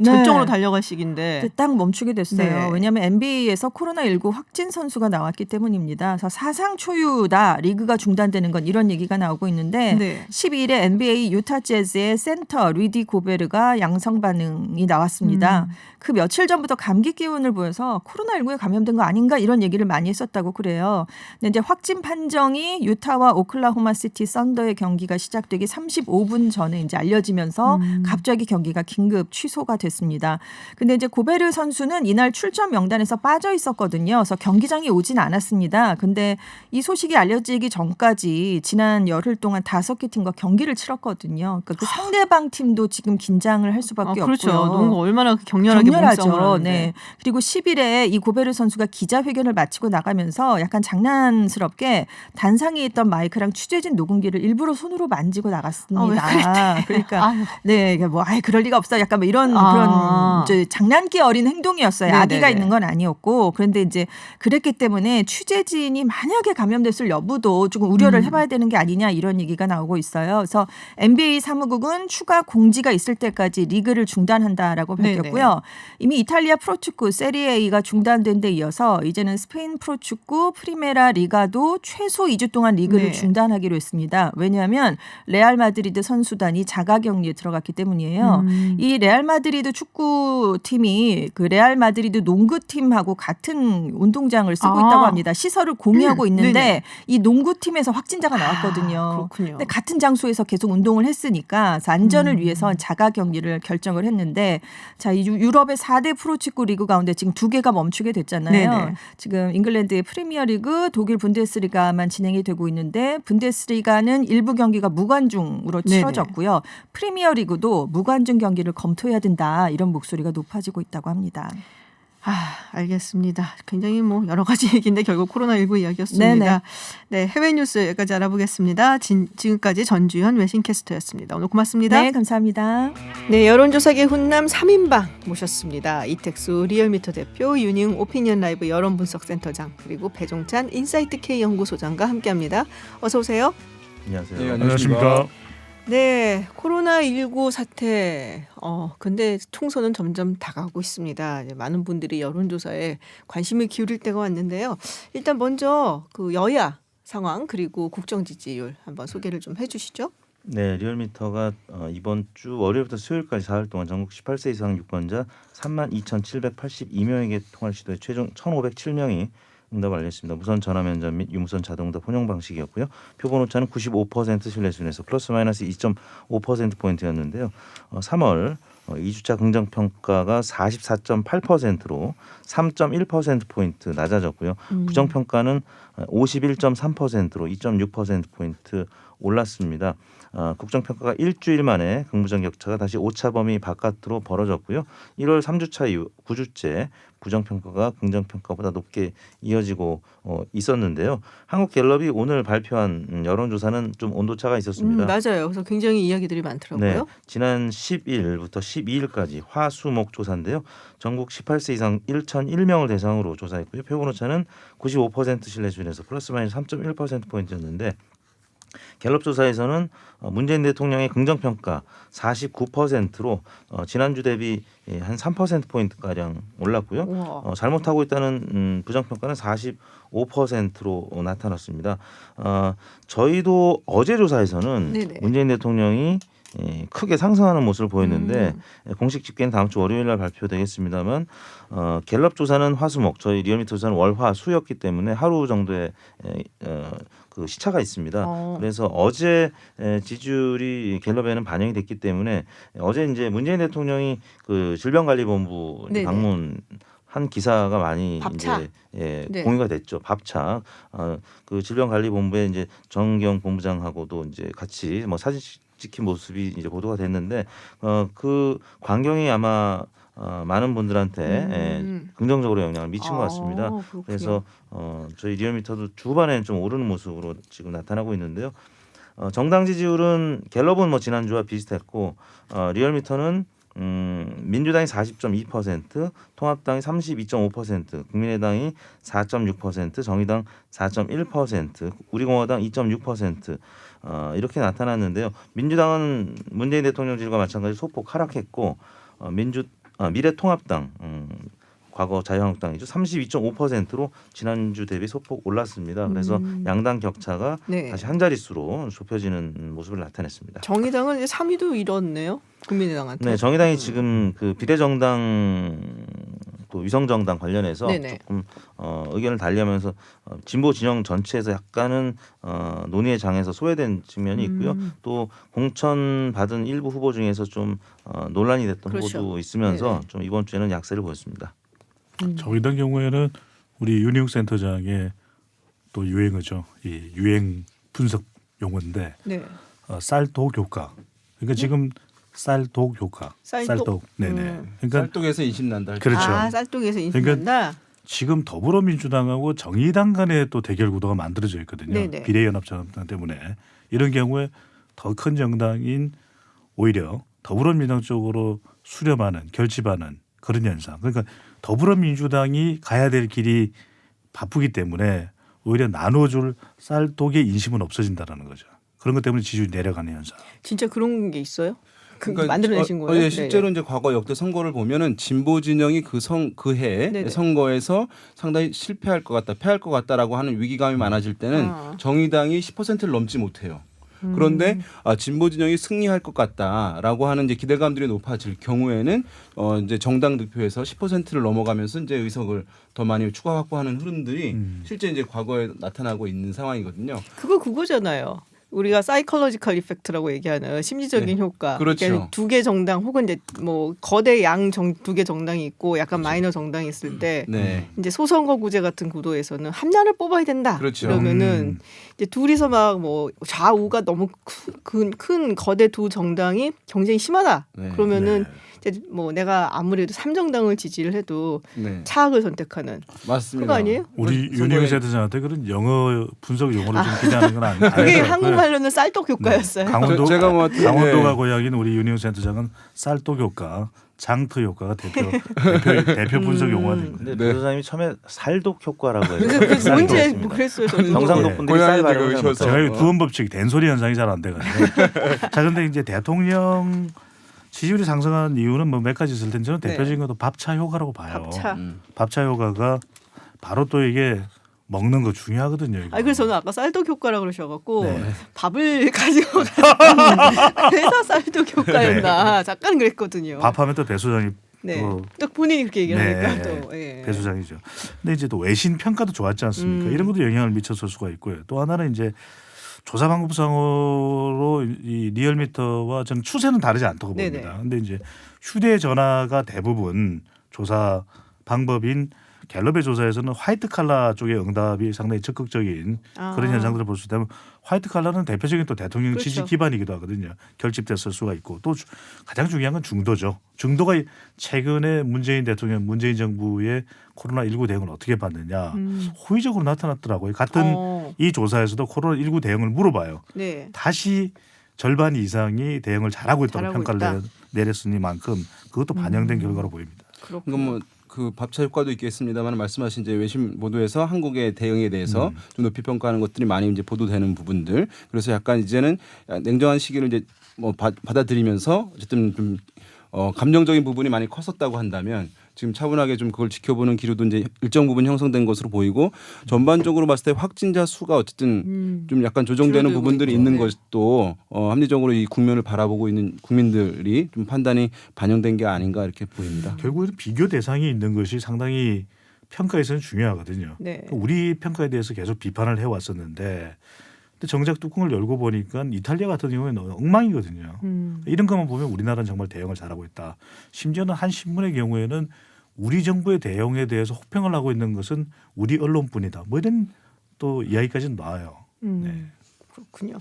네. 절정으로 달려갈 시기인데. 근데 딱 멈추게 됐어요. 네. 왜냐하면 NBA에서 코로나19 확진 선수가 나왔기 때문입니다. 그래서 사상 초유다. 리그가 중단되는 건 이런 얘기가 나오고 있는데 네. 12일에 NBA 유타 재즈의 센터 리디 고베르가 양성 반응이 나왔습니다. 그 며칠 전부터 감기 기운을 보여서 코로나19에 감염된 거 아닌가 이런 얘기를 많이 했었다고 그래요. 근데 이제 확진 판정이 유타와 오클라호마 시티 썬더의 경기가 시작되기 35분 전에 이제 알려지면서 갑자기 경기가 긴급 취소가 됐습니다. 근데 이제 고베르 선수는 이날 출전 명단에서 빠져 있었거든요. 그래서 경기장에 오진 않았습니다. 근데 이 소식이 알려지기 전까지 지난 열흘 동안 5개 팀과 경기를 치렀거든요. 그러니까 그 상대방 팀도 지금 긴장을 할 수밖에 그렇죠. 없고요. 농구 얼마나 격렬하게 몸싸움을 격렬하죠. 하는데. 네. 그리고 10일에 이 고베르 선수가 기자회견을 마치고 나가면서 약간 장난스럽게 단상에 있던 마이크랑 취재진 녹음기를 일부러 손으로 만지고 나갔습니다. 왜 그랬대? 그러니까 아유. 네, 뭐 그럴 리가 없어. 약간 뭐 이런 아. 그런 이제 장난기 어린 행동이었어요. 네네네. 아기가 있는 건 아니었고 그런데 이제 그랬기 때문에 취재진이 만약에 감염됐을 여부도 조금 우려를 해봐야 되는 게 아니냐 이런 얘기가 나오고 있어요. 그래서 NBA 사무국은 추가 공지가 있을 때까지 리그를 중단한다라고 밝혔고요. 네네. 이미 이탈리아 프로축구 세리에A가 중단된 데 이어서 이제는 스페인 프로축구 프리메라 리가도 최소 2주 동안 리그를 네. 중단하기로 했습니다. 왜냐하면 레알 마드리드 선수단이 자가격리에 들어갔기 때문이에요. 이 레알 마드리드 축구팀이 그 레알 마드리드 농구팀하고 같은 운동장을 쓰고 아. 있다고 합니다. 시설을 공유하고 있는데 네네. 이 농구팀에서 확진자가 나왔거든요. 그렇군요. 근데 같은 장소에서 계속 운동을 했으니까 그래서 안전을 위해서 자가격리를 결정을 했는데 자, 이 유럽의 4대 프로축구 리그 가운데 지금 2개가 멈추게 됐잖아요. 네네. 지금 잉글랜드의 프리미어리그, 독일 분데스리가만 진행이 되고 있는데 분데스리가는 일부 경기가 무관중으로 네네. 치러졌고요. 프리미어리그도 무관중 경기를 검토해야 된다. 이런 목소리가 높아지고 있다고 합니다. 알겠습니다. 굉장히 뭐 여러 가지 얘기인데 결국 코로나19 이야기였습니다. 네네. 네, 해외 뉴스 여기까지 알아보겠습니다. 지금까지 전주현 외신캐스터였습니다. 오늘 고맙습니다. 네, 감사합니다. 네, 여론조사계 훈남 3인방 모셨습니다. 이택수 리얼미터 대표, 윤희웅 오피니언 라이브 여론분석센터장, 그리고 배종찬 인사이트K 연구소장과 함께합니다. 어서 오세요. 안녕하세요. 네, 안녕하십니까. 네, 코로나19 사태. 근데 총선은 점점 다가오고 있습니다. 이제 많은 분들이 여론조사에 관심을 기울일 때가 왔는데요. 일단 먼저 그 여야 상황 그리고 국정 지지율 한번 소개를 좀 해주시죠. 네, 리얼미터가 이번 주 월요일부터 수요일까지 4일 동안 전국 18세 이상 유권자 32,782명에게 통화를 시도해 최종 1,507명이 응답을 알렸습니다. 무선 전화 면접 및 유무선 자동응답 혼용 방식이었고요. 표본 오차는 95% 신뢰 수준에서 플러스 마이너스 2.5%포인트였는데요. 3월 2주차 긍정평가가 44.8%로 3.1%포인트 낮아졌고요. 부정평가는 51.3%로 2.6%포인트 올랐습니다. 국정평가가 일주일 만에 긍부정 격차가 다시 오차 범위 바깥으로 벌어졌고요. 1월 3주차 이후 9주째 부정평가가 긍정평가보다 높게 이어지고 있었는데요. 한국갤럽이 오늘 발표한 여론조사는 좀 온도차가 있었습니다. 맞아요. 그래서 굉장히 이야기들이 많더라고요. 네, 지난 10일부터 12일까지 화수목 조사인데요. 전국 18세 이상 1,001명을 대상으로 조사했고요. 표본 오차는 95% 신뢰 수준에서 플러스 마이너스 3.1%포인트였는데 갤럽 조사에서는 문재인 대통령의 긍정평가 49%로 지난주 대비 한 3%포인트가량 올랐고요. 잘못하고 있다는 부정평가는 45%로 나타났습니다. 저희도 어제 조사에서는 네네. 문재인 대통령이 크게 상승하는 모습을 보였는데 공식 집계는 다음 주 월요일 날 발표되겠습니다만 갤럽 조사는 화수목, 저희 리얼미터 조사는 월화 수였기 때문에 하루 정도의 그 시차가 있습니다. 그래서 어제 지지율이 갤럽에는 반영이 됐기 때문에 어제 이제 문재인 대통령이 그 질병관리본부 네네. 방문한 기사가 많이 밥차. 이제 네. 공유가 됐죠. 밥차. 그 질병관리본부에 이제 정경 본부장하고도 이제 같이 뭐 사진 찍힌 모습이 이제 보도가 됐는데 그 광경이 아마 많은 분들한테 긍정적으로 영향을 미친 것 같습니다. 그렇군요. 그래서 저희 리얼미터도 주반에 좀 오르는 모습으로 지금 나타나고 있는데요. 정당 지지율은 갤럽은 뭐 지난주와 비슷했고 리얼미터는 민주당이 40.2%, 통합당이 32.5%, 국민의당이 4.6%, 정의당 4.1%, 우리공화당 2.6% 이렇게 나타났는데요. 민주당은 문재인 대통령 지지율과 마찬가지로 소폭 하락했고 미래통합당 과거 자유한국당이죠. 32.5%로 지난주 대비 소폭 올랐습니다. 그래서 양당 격차가 네. 다시 한 자릿수로 좁혀지는 모습을 나타냈습니다. 정의당은 이제 3위도 잃었네요. 국민의당한테. 네, 정의당이 지금 그 비례정당 또 위성정당 관련해서 네네. 조금 의견을 달리하면서 진보 진영 전체에서 약간은 논의의 장에서 소외된 측면이 있고요. 또 공천 받은 일부 후보 중에서 좀 논란이 됐던 그렇죠. 후보도 있으면서 네네. 좀 이번 주에는 약세를 보였습니다. 정의당 경우에는 우리 윤희웅 센터장의 또 유행어죠. 이 유행 분석 용어인데 네. 쌀독 효과. 그러니까 지금 쌀독 효과. 쌀독? 네네. 그러니까 쌀독에서 인심난다. 그렇죠. 쌀독에서 인수한다. 지금 더불어민주당하고 정의당 간의 또 대결 구도가 만들어져 있거든요. 네네. 비례연합정당 때문에 이런 경우에 더 큰 정당인 오히려 더불어민주당 쪽으로 수렴하는 결집하는 그런 현상. 그러니까 더불어민주당이 가야 될 길이 바쁘기 때문에 오히려 나눠줄 쌀독의 인심은 없어진다는 거죠. 그런 것 때문에 지지율이 내려가는 현상. 진짜 그런 게 있어요? 그러니까 만들어내신 거예요? 예, 실제로 이제 과거 역대 선거를 보면은 진보 진영이 그해 네네. 선거에서 상당히 실패할 것 같다, 패할 것 같다라고 하는 위기감이 많아질 때는 정의당이 10%를 넘지 못해요. 그런데 진보 진영이 승리할 것 같다라고 하는 이제 기대감들이 높아질 경우에는 이제 정당 득표에서 10%를 넘어가면서 이제 의석을 더 많이 추가 확보하는 흐름들이 실제 이제 과거에 나타나고 있는 상황이거든요. 그거잖아요. 우리가 사이컬러지컬 이펙트라고 얘기하는 심리적인 네. 효과. 그렇죠. 그러니까 두 개 정당 혹은 이제 뭐 거대 양 두 개 정당이 있고 약간 마이너 정당이 있을 때 네. 이제 소선거구제 같은 구도에서는 하나를 뽑아야 된다. 그렇죠. 그러면은 이제 둘이서 막 뭐 좌우가 너무 큰 거대 두 정당이 경쟁이 심하다. 네. 그러면은 이제 뭐 내가 아무래도 3정당을 지지를 해도 네. 차악을 선택하는 맞습니다. 그거 아니에요? 우리 윤희영 센터장한테 그런 영어 분석 용어를 좀 기대하는 건 아니에요. 그게 한국말로는 쌀떡 효과였어요. 제가 뭐 강원도가 고향인 우리 윤희영 센터장은 쌀독 효과, 장터 효과가 대표 분석 용어가 된 거예요. 근데 네. 변호사님이 처음에 살독 효과라고 해서 그래서 뭔지 쌀독이었습니다. 그랬어요. 저도. 경상도 분들이 쌀 발음을 잘 고양이들 못해요. 제가 구원 법칙 된소리 현상이 잘 안 돼가지고. 자, 근데 이제 대통령 지지율이 상승하는 이유는 뭐 몇 가지 있을 텐데 저는 대표적인 것도 밥차 효과라고 봐요. 밥차. 밥차 효과가 바로 또 이게 먹는 거 중요하거든요. 이거. 아니 그래서 저는 아까 쌀떡 효과라고 그러셔갖고 네. 밥을 가지고 가서 그래서 쌀떡 효과였나 잠깐 그랬거든요. 밥하면 또 배수장이 네. 또 또 본인이 그렇게 얘기를 네. 하니까 또 예. 배수장이죠. 근데 이제 또 외신 평가도 좋았지 않습니까? 이런 것도 영향을 미쳤을 수가 있고요. 또 하나는 이제 조사 방법상으로 이 리얼미터와 저는 추세는 다르지 않다고 네네. 봅니다. 근데 이제 휴대전화가 대부분 조사 방법인 갤럽의 조사에서는 화이트 칼라 쪽의 응답이 상당히 적극적인 그런 현상들을 볼 수 있다면 화이트 칼라는 대표적인 또 대통령 그렇죠. 지지 기반이기도 하거든요. 결집됐을 수가 있고 또 가장 중요한 건 중도죠. 중도가 최근에 문재인 대통령, 문재인 정부의 코로나19 대응을 어떻게 봤느냐 호의적으로 나타났더라고요. 같은 이 조사에서도 코로나19 대응을 물어봐요. 네. 다시 절반 이상이 대응을 잘하고 있다고 잘하고 평가를 내렸으니만큼 그것도 반영된 결과로 보입니다. 그렇군요. 이건 뭐 그 밥차 효과도 있겠습니다만 말씀하신 이제 외신 보도에서 한국의 대응에 대해서 좀 높이 평가하는 것들이 많이 이제 보도되는 부분들. 그래서 약간 이제는 냉정한 시기를 이제 뭐 받아들이면서 어쨌든 좀 감정적인 부분이 많이 컸었다고 한다면 지금 차분하게 좀 그걸 지켜보는 기류도 이제 일정 부분 형성된 것으로 보이고 전반적으로 봤을 때 확진자 수가 어쨌든 좀 약간 조정되는 줄어들고 부분들이 있고. 있는 네. 것도 합리적으로 이 국면을 바라보고 있는 국민들이 좀 판단이 반영된 게 아닌가 이렇게 보입니다. 결국에는 비교 대상이 있는 것이 상당히 평가에서는 중요하거든요. 네. 우리 평가에 대해서 계속 비판을 해왔었는데 근데 정작 뚜껑을 열고 보니까 이탈리아 같은 경우에는 엉망이거든요. 이런 것만 보면 우리나라는 정말 대응을 잘하고 있다. 심지어는 한 신문의 경우에는 우리 정부의 대응에 대해서 혹평을 하고 있는 것은 우리 언론뿐이다. 뭐 이런 또 이야기까지는 나와요. 네. 그렇군요.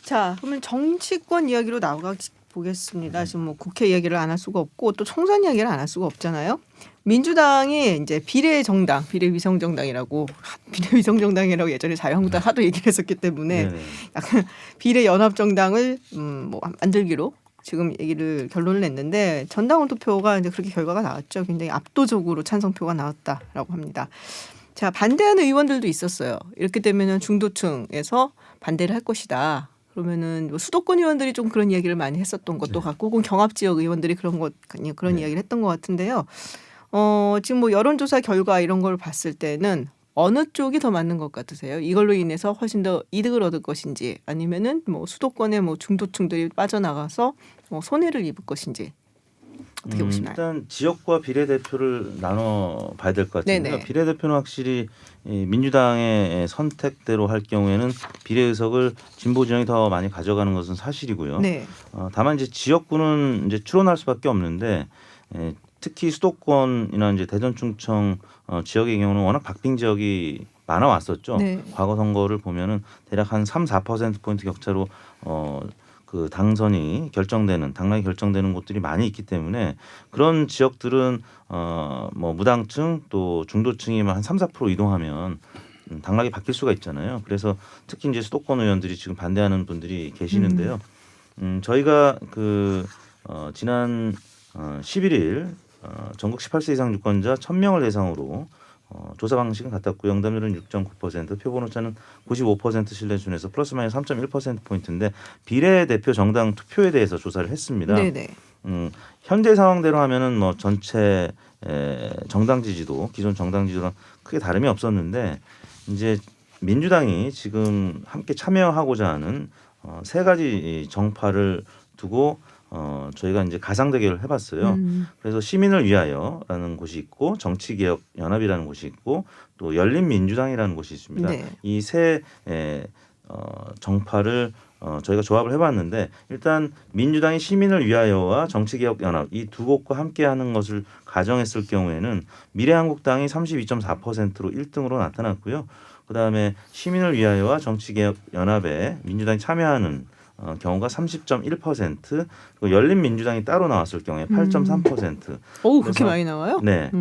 자, 그러면 정치권 이야기로 나가 보겠습니다. 지금 뭐 국회 이야기를 안 할 수가 없고 또 총선 이야기를 안 할 수가 없잖아요. 민주당이 이제 비례정당, 비례위성정당이라고 비례위성정당이라고 예전에 자유한국당 하도 얘기를 했었기 때문에 네네. 약간 비례연합정당을 뭐 만들기로 지금 얘기를 결론을 냈는데 전당원 투표가 이제 그렇게 결과가 나왔죠. 굉장히 압도적으로 찬성표가 나왔다라고 합니다. 자, 반대하는 의원들도 있었어요. 이렇게 되면은 중도층에서 반대를 할 것이다. 그러면은 뭐 수도권 의원들이 좀 그런 이야기를 많이 했었던 것도 같고, 혹은 경합 지역 의원들이 그런 이야기를 했던 것 같은데요. 지금 뭐 여론조사 결과 이런 걸 봤을 때는 어느 쪽이 더 맞는 것 같으세요? 이걸로 인해서 훨씬 더 이득을 얻을 것인지, 아니면은 뭐 수도권의 뭐 중도층들이 빠져나가서 뭐 손해를 입을 것인지 어떻게 보시나요? 일단 지역과 비례대표를 나눠 봐야 될 것 같은데요. 네네. 비례대표는 확실히 이 민주당의 선택대로 할 경우에는 비례의석을 진보 진영이 더 많이 가져가는 것은 사실이고요. 네. 다만 이제 지역구는 이제 추론할 수밖에 없는데 특히 수도권이나 이제 대전 충청 지역의 경우는 워낙 박빙 지역이 많아 왔었죠. 네. 과거 선거를 보면은 대략 한 3-4% 포인트 격차로 그 당선이 결정되는 당락이 결정되는 곳들이 많이 있기 때문에 그런 지역들은 뭐 무당층 또 중도층이 한 3-4% 이동하면 당락이 바뀔 수가 있잖아요. 그래서 특히 이제 수도권 의원들이 지금 반대하는 분들이 계시는데요. 저희가 그 지난 11일 전국 18세 이상 유권자 1,000명을 대상으로 조사 방식은 같았고요. 응답률은 6.9%, 표본 오차는 95% 신뢰 수준에서 플러스 마이너스 3.1% 포인트인데 비례대표 정당 투표에 대해서 조사를 했습니다. 네네. 현재 상황대로 하면은 뭐 전체 정당 지지도 기존 정당 지지도랑 크게 다름이 없었는데 이제 민주당이 지금 함께 참여하고자 하는 세 가지 정파를 두고 저희가 이제 가상 대결을 해봤어요. 그래서 시민을 위하여라는 곳이 있고 정치개혁연합이라는 곳이 있고 또 열린민주당이라는 곳이 있습니다. 네. 이 세 정파를 저희가 조합을 해봤는데 일단 민주당이 시민을 위하여와 정치개혁연합 이 두 곳과 함께하는 것을 가정했을 경우에는 미래한국당이 32.4%로 1등으로 나타났고요. 그다음에 시민을 위하여와 정치개혁연합에 민주당이 참여하는 경우가 30.1%, 그리고 열린민주당이 따로 나왔을 경우에 8.3%. 오, 그렇게 많이 나와요? 네.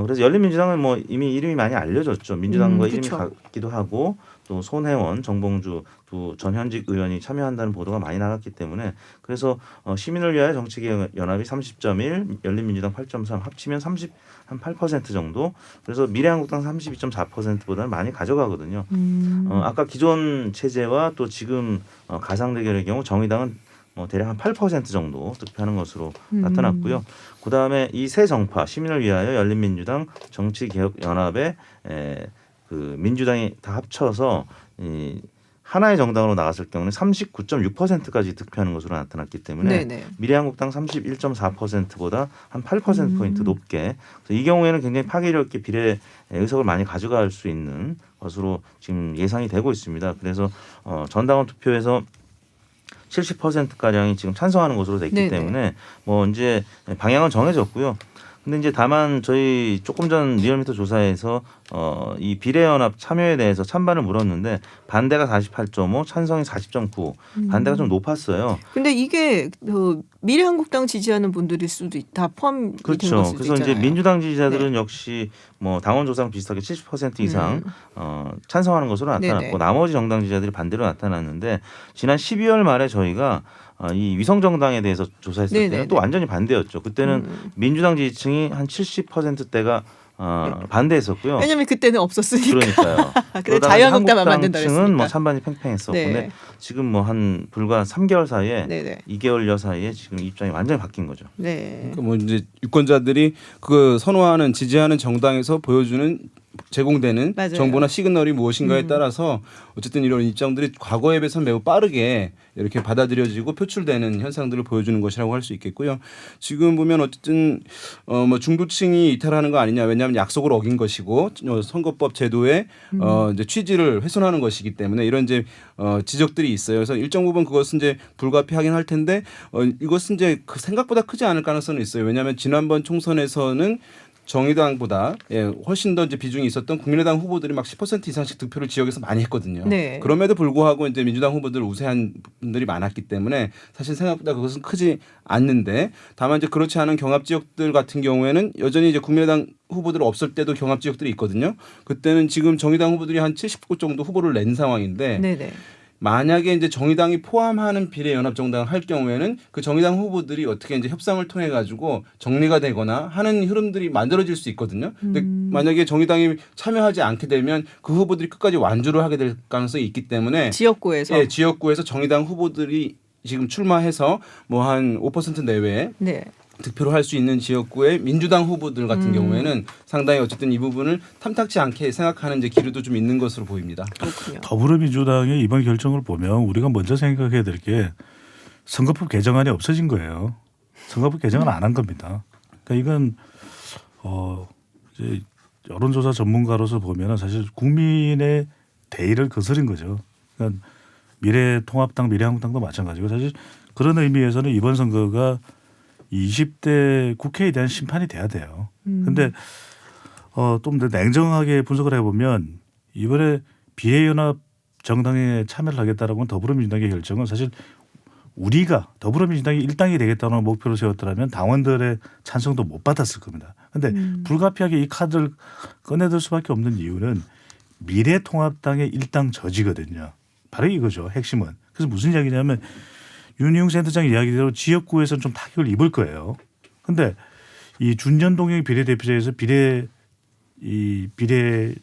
그래서 열린민주당은 뭐 이미 이름이 많이 알려졌죠. 민주당과 이름이 그쵸. 같기도 하고 또 손혜원, 정봉주 두 전현직 의원이 참여한다는 보도가 많이 나갔기 때문에 그래서 시민을 위하여 정치개혁연합이 30.1, 열린민주당 8.3 합치면 38% 정도. 그래서 미래한국당 32.4%보다는 많이 가져가거든요. 아까 기존 체제와 또 지금 가상 대결의 경우 정의당은 대략 한 8% 정도 득표하는 것으로 나타났고요. 그다음에 이 세 정파 시민을 위하여 열린민주당 정치개혁연합의 그 민주당이 다 합쳐서 이 하나의 정당으로 나갔을 경우는 39.6%까지 득표하는 것으로 나타났기 때문에 네네. 미래한국당 31.4%보다 한 8%포인트 높게 그래서 이 경우에는 굉장히 파괴력 있게 비례 의석을 많이 가져갈 수 있는 것으로 지금 예상이 되고 있습니다. 그래서 전당원 투표에서 70%가량이 지금 찬성하는 것으로 됐기 네네. 때문에 뭐 이제 방향은 정해졌고요. 근데 이제 다만 저희 조금 전 리얼미터 조사에서 이 비례연합 참여에 대해서 찬반을 물었는데 반대가 48.5, 찬성이 40.9, 반대가 좀 높았어요. 근데 이게 그 미래한국당 지지하는 분들일 수도 다 포함이 된 그렇죠. 걸 수도 그래서 있잖아요. 이제 민주당 지지자들은 역시 뭐 당원 조사랑 비슷하게 70% 이상 찬성하는 것으로 나타났고 네네. 나머지 정당 지지자들이 반대로 나타났는데 지난 12월 말에 저희가 이 위성 정당에 대해서 조사했을 네네네. 때는 또 완전히 반대였죠. 그때는 민주당 지지층이 한 70%대가 반대했었고요. 왜냐면 그때는 없었으니까. 그러니까요. 근데 자유한국당만 만든다 한국당층은 그랬으니까. 뭐 찬반이 팽팽했었고 네. 근데 지금 뭐 한 불과 3개월 사이에 네네. 2개월여 사이에 지금 입장이 완전히 바뀐 거죠. 네. 그러니까 뭐 이제 유권자들이 그 선호하는 지지하는 정당에서 보여주는 제공되는 맞아요. 정보나 시그널이 무엇인가에 따라서 어쨌든 이런 입장들이 과거에 비해서 매우 빠르게 이렇게 받아들여지고 표출되는 현상들을 보여주는 것이라고 할 수 있겠고요. 지금 보면 어쨌든 뭐 중도층이 이탈하는 거 아니냐. 왜냐하면 약속을 어긴 것이고 선거법 제도의 이제 취지를 훼손하는 것이기 때문에 이런 이제 지적들이 있어요. 그래서 일정 부분 그것은 이제 불가피하긴 할 텐데 이것은 이제 생각보다 크지 않을 가능성은 있어요. 왜냐하면 지난번 총선에서는 정의당보다 훨씬 더 이제 비중이 있었던 국민의당 후보들이 막 10% 이상씩 득표를 지역에서 많이 했거든요. 네. 그럼에도 불구하고 이제 민주당 후보들 우세한 분들이 많았기 때문에 사실 생각보다 그것은 크지 않는데 다만 이제 그렇지 않은 경합 지역들 같은 경우에는 여전히 이제 국민의당 후보들 없을 때도 경합 지역들이 있거든요. 그때는 지금 정의당 후보들이 한 70곳 정도 후보를 낸 상황인데 네네. 만약에 이제 정의당이 포함하는 비례연합정당을 할 경우에는 그 정의당 후보들이 어떻게 이제 협상을 통해 가지고 정리가 되거나 하는 흐름들이 만들어질 수 있거든요. 근데 만약에 정의당이 참여하지 않게 되면 그 후보들이 끝까지 완주를 하게 될 가능성이 있기 때문에 지역구에서. 예, 지역구에서 정의당 후보들이 지금 출마해서 뭐 한 5% 내외에 네. 득표를 할 수 있는 지역구의 민주당 후보들 같은 경우에는 상당히 어쨌든 이 부분을 탐탁지 않게 생각하는 이제 기류도 좀 있는 것으로 보입니다. 그렇군요. 더불어민주당의 이번 결정을 보면 우리가 먼저 생각해야 될 게 선거법 개정안이 없어진 거예요. 선거법 개정은 안 한 겁니다. 그러니까 이건 이제 여론조사 전문가로서 보면은 사실 국민의 대의를 거스른 거죠. 그러니까 미래통합당, 미래한국당도 마찬가지고 사실 그런 의미에서는 이번 선거가 20대 국회에 대한 심판이 돼야 돼요. 그런데 좀 더 냉정하게 분석을 해보면 이번에 비례연합 정당에 참여를 하겠다라고 하는 더불어민주당의 결정은 사실 우리가 더불어민주당이 일당이 되겠다는 목표를 세웠더라면 당원들의 찬성도 못 받았을 겁니다. 그런데 불가피하게 이 카드를 꺼내들 수밖에 없는 이유는 미래통합당의 일당 저지거든요. 바로 이거죠. 핵심은. 그래서 무슨 이야기냐면 윤희용 센터장 이야기대로 지역구에서는 좀 타격을 입을 거예요. 근데 이 준전동영 비례대표제에서 비례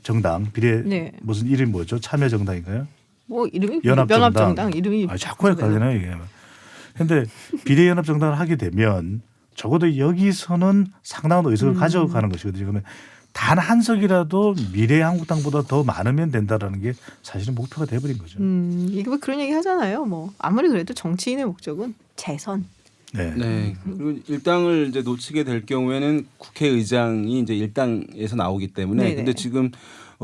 정당 네. 무슨 이름 뭐죠? 참여정당인가요? 뭐 이름이 연합정당. 연합정당 이름이 자꾸 헷갈리네요 이게. 근데 비례연합정당을 하게 되면 적어도 여기서는 상당한 의석을 가져가는 것이거든요. 그러면 단 한 석이라도 미래한국당보다 더 많으면 된다라는 게 사실은 목표가 돼버린 거죠. 이게 뭐 그런 얘기 하잖아요. 뭐 아무리 그래도 정치인의 목적은 재선. 네. 네. 그리고 일당을 이제 놓치게 될 경우에는 국회의장이 이제 일당에서 나오기 때문에 네네. 근데 지금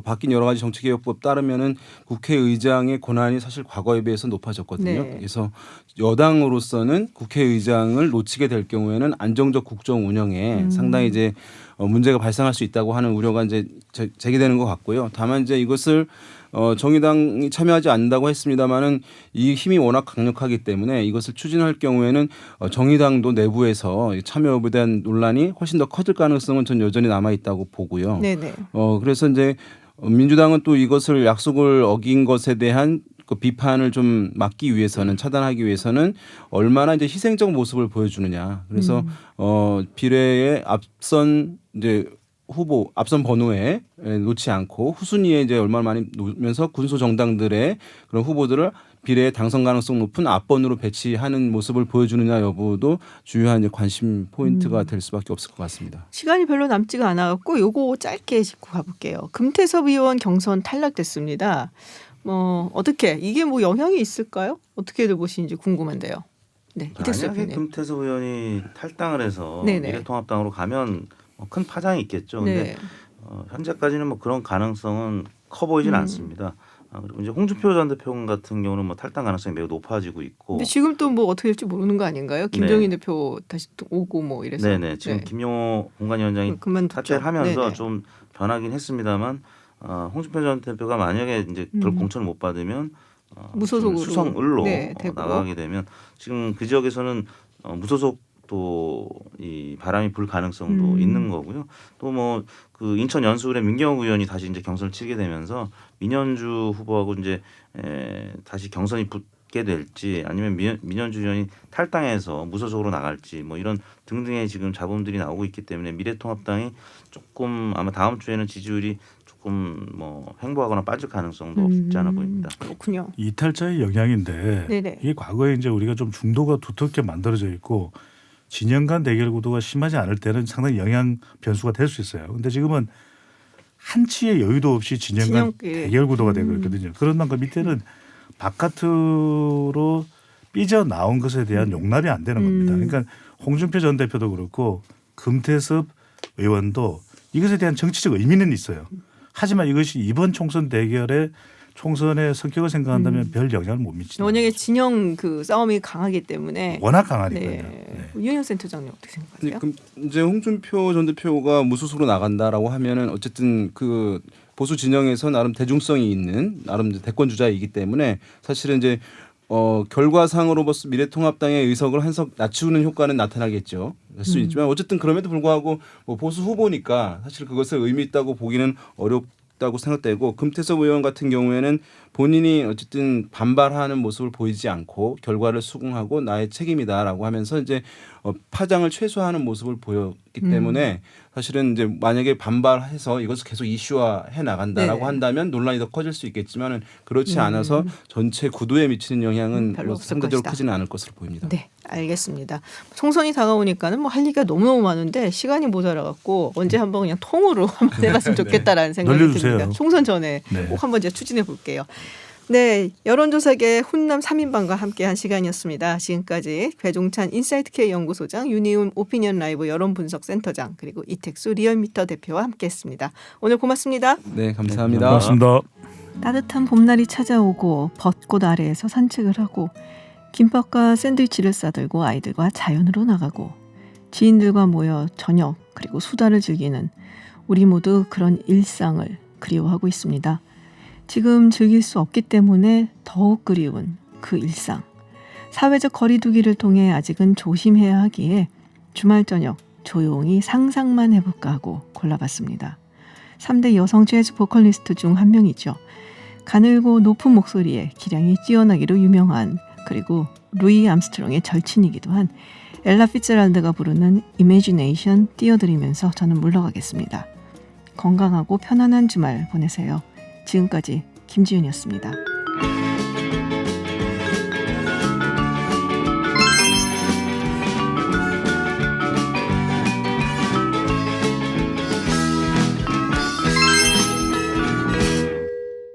바뀐 여러 가지 정치개혁법 따르면은 국회의장의 권한이 사실 과거에 비해서 높아졌거든요. 네. 그래서 여당으로서는 국회의장을 놓치게 될 경우에는 안정적 국정 운영에 상당히 이제 문제가 발생할 수 있다고 하는 우려가 이제 제기되는 것 같고요. 다만 이제 이것을 정의당이 참여하지 않는다고 했습니다마는 이 힘이 워낙 강력하기 때문에 이것을 추진할 경우에는 정의당도 내부에서 참여 여부에 대한 논란이 훨씬 더 커질 가능성은 전 여전히 남아 있다고 보고요. 네네. 그래서 이제 민주당은 또 이것을 약속을 어긴 것에 대한 그 비판을 좀 막기 위해서는 차단하기 위해서는 얼마나 이제 희생적 모습을 보여주느냐. 그래서 비례의 앞선 이제 후보 앞선 번호에 놓지 않고 후순위에 이제 얼마나 많이 놓으면서 군소 정당들의 그런 후보들을 비례의 당선 가능성 높은 앞번으로 배치하는 모습을 보여주느냐 여부도 주요한 이제 관심 포인트가 될 수밖에 없을 것 같습니다. 시간이 별로 남지가 않아갖고 요거 짧게 짚고 가볼게요. 금태섭 의원 경선 탈락됐습니다. 뭐 어떻게 이게 뭐 영향이 있을까요? 어떻게들 보시는지 궁금한데요. 네, 이택수 만약에 대표님. 금태섭 의원이 탈당을 해서 네네. 미래통합당으로 가면 큰 파장이 있겠죠. 근데 네. 현재까지는 뭐 그런 가능성은 커 보이진 않습니다. 그리고 이제 홍준표 전 대표 같은 경우는 뭐 탈당 가능성이 매우 높아지고 있고. 근데 지금 또 뭐 어떻게 될지 모르는 거 아닌가요? 김정인 대표 다시 또 오고 뭐 이래서. 네네. 지금 네. 김용호 공관위원장이 그만뒀죠. 사퇴를 하면서 네네. 좀 변하긴 했습니다만 홍준표 전 대표가 만약에 이제 결국 공천을 못 받으면 무소속으로 수성을로 네, 되고. 나가게 되면 지금 그 지역에서는 무소속도 이 바람이 불 가능성도 있는 거고요. 또 뭐 그 인천 연수울의 민경욱 의원이 다시 이제 경선을 치게 되면서 민현주 후보하고 이제 다시 경선이 붙게 될지 아니면 민현주 의원이 탈당해서 무소속으로 나갈지 뭐 이런 등등의 지금 잡음들이 나오고 있기 때문에 미래통합당이 조금 아마 다음 주에는 지지율이 조금 뭐 횡보하거나 빠질 가능성도 없지 않아 보입니다. 그렇군요. 이탈자의 영향인데 네네. 이게 과거에 이제 우리가 좀 중도가 두텁게 만들어져 있고 진영 간 대결 구도가 심하지 않을 때는 상당히 영향 변수가 될 수 있어요. 근데 지금은 한치의 여유도 없이 진영 간 대결 구도가 되고 있거든요. 그런 만큼 밑에는 바깥으로 삐져나온 것에 대한 용납이 안 되는 겁니다. 그러니까 홍준표 전 대표도 그렇고 금태섭 의원도 이것에 대한 정치적 의미는 있어요. 하지만 이것이 이번 총선 대결에 총선의 성격을 생각한다면 별 영향을 못 미친다. 원영의 진영 그 싸움이 강하기 때문에. 워낙 강하니까요. 네. 윤영 센터장님 어떻게 생각하세요? 그럼 이제 홍준표 전 대표가 무소속으로 나간다라고 하면은 어쨌든 그 보수 진영에서 나름 대중성이 있는 나름 이제 대권 주자이기 때문에 사실은 이제 결과상으로 벌써 미래통합당의 의석을 한 석 낮추는 효과는 나타나겠죠. 될 수 있지만 어쨌든 그럼에도 불구하고 뭐 보수 후보니까 사실 그것을 의미 있다고 보기는 어렵다고 생각되고 금태섭 의원 같은 경우에는 본인이 어쨌든 반발하는 모습을 보이지 않고 결과를 수긍하고 나의 책임이다라고 하면서 이제 파장을 최소화하는 모습을 보였기 때문에 사실은 이제 만약에 반발해서 이것을 계속 이슈화해 나간다라고 네네. 한다면 논란이 더 커질 수 있겠지만은 그렇지 않아서 전체 구도에 미치는 영향은 별로 뭐 없을 상대적으로 것이다. 크지는 않을 것으로 보입니다. 네, 알겠습니다. 총선이 다가오니까는 뭐 할 얘기가 너무너무 많은데 시간이 모자라 갖고 언제 한번 그냥 통으로 한번 해봤으면 좋겠다라는 생각이 늘려주세요. 듭니다. 총선 전에 네. 꼭 한번 제가 추진해 볼게요. 네, 여론조사계 훈남 3인방과 함께한 시간이었습니다. 지금까지 배종찬 인사이트K 연구소장, 윤희훈 오피니언 라이브 여론분석센터장, 그리고 이택수 리얼미터 대표와 함께했습니다. 오늘 고맙습니다. 네, 감사합니다. 고맙습니다. 따뜻한 봄날이 찾아오고 벚꽃 아래에서 산책을 하고 김밥과 샌드위치를 싸들고 아이들과 자연으로 나가고 지인들과 모여 저녁 그리고 수다를 즐기는 우리 모두 그런 일상을 그리워하고 있습니다. 지금 즐길 수 없기 때문에 더욱 그리운 그 일상. 사회적 거리두기를 통해 아직은 조심해야 하기에 주말 저녁 조용히 상상만 해볼까 하고 골라봤습니다. 3대 여성 재즈 보컬리스트 중 한 명이죠. 가늘고 높은 목소리에 기량이 뛰어나기로 유명한 그리고 루이 암스트롱의 절친이기도 한 엘라 피츠제랄드가 부르는 Imagination 띄워드리면서 저는 물러가겠습니다. 건강하고 편안한 주말 보내세요. 지금까지 김지윤이었습니다.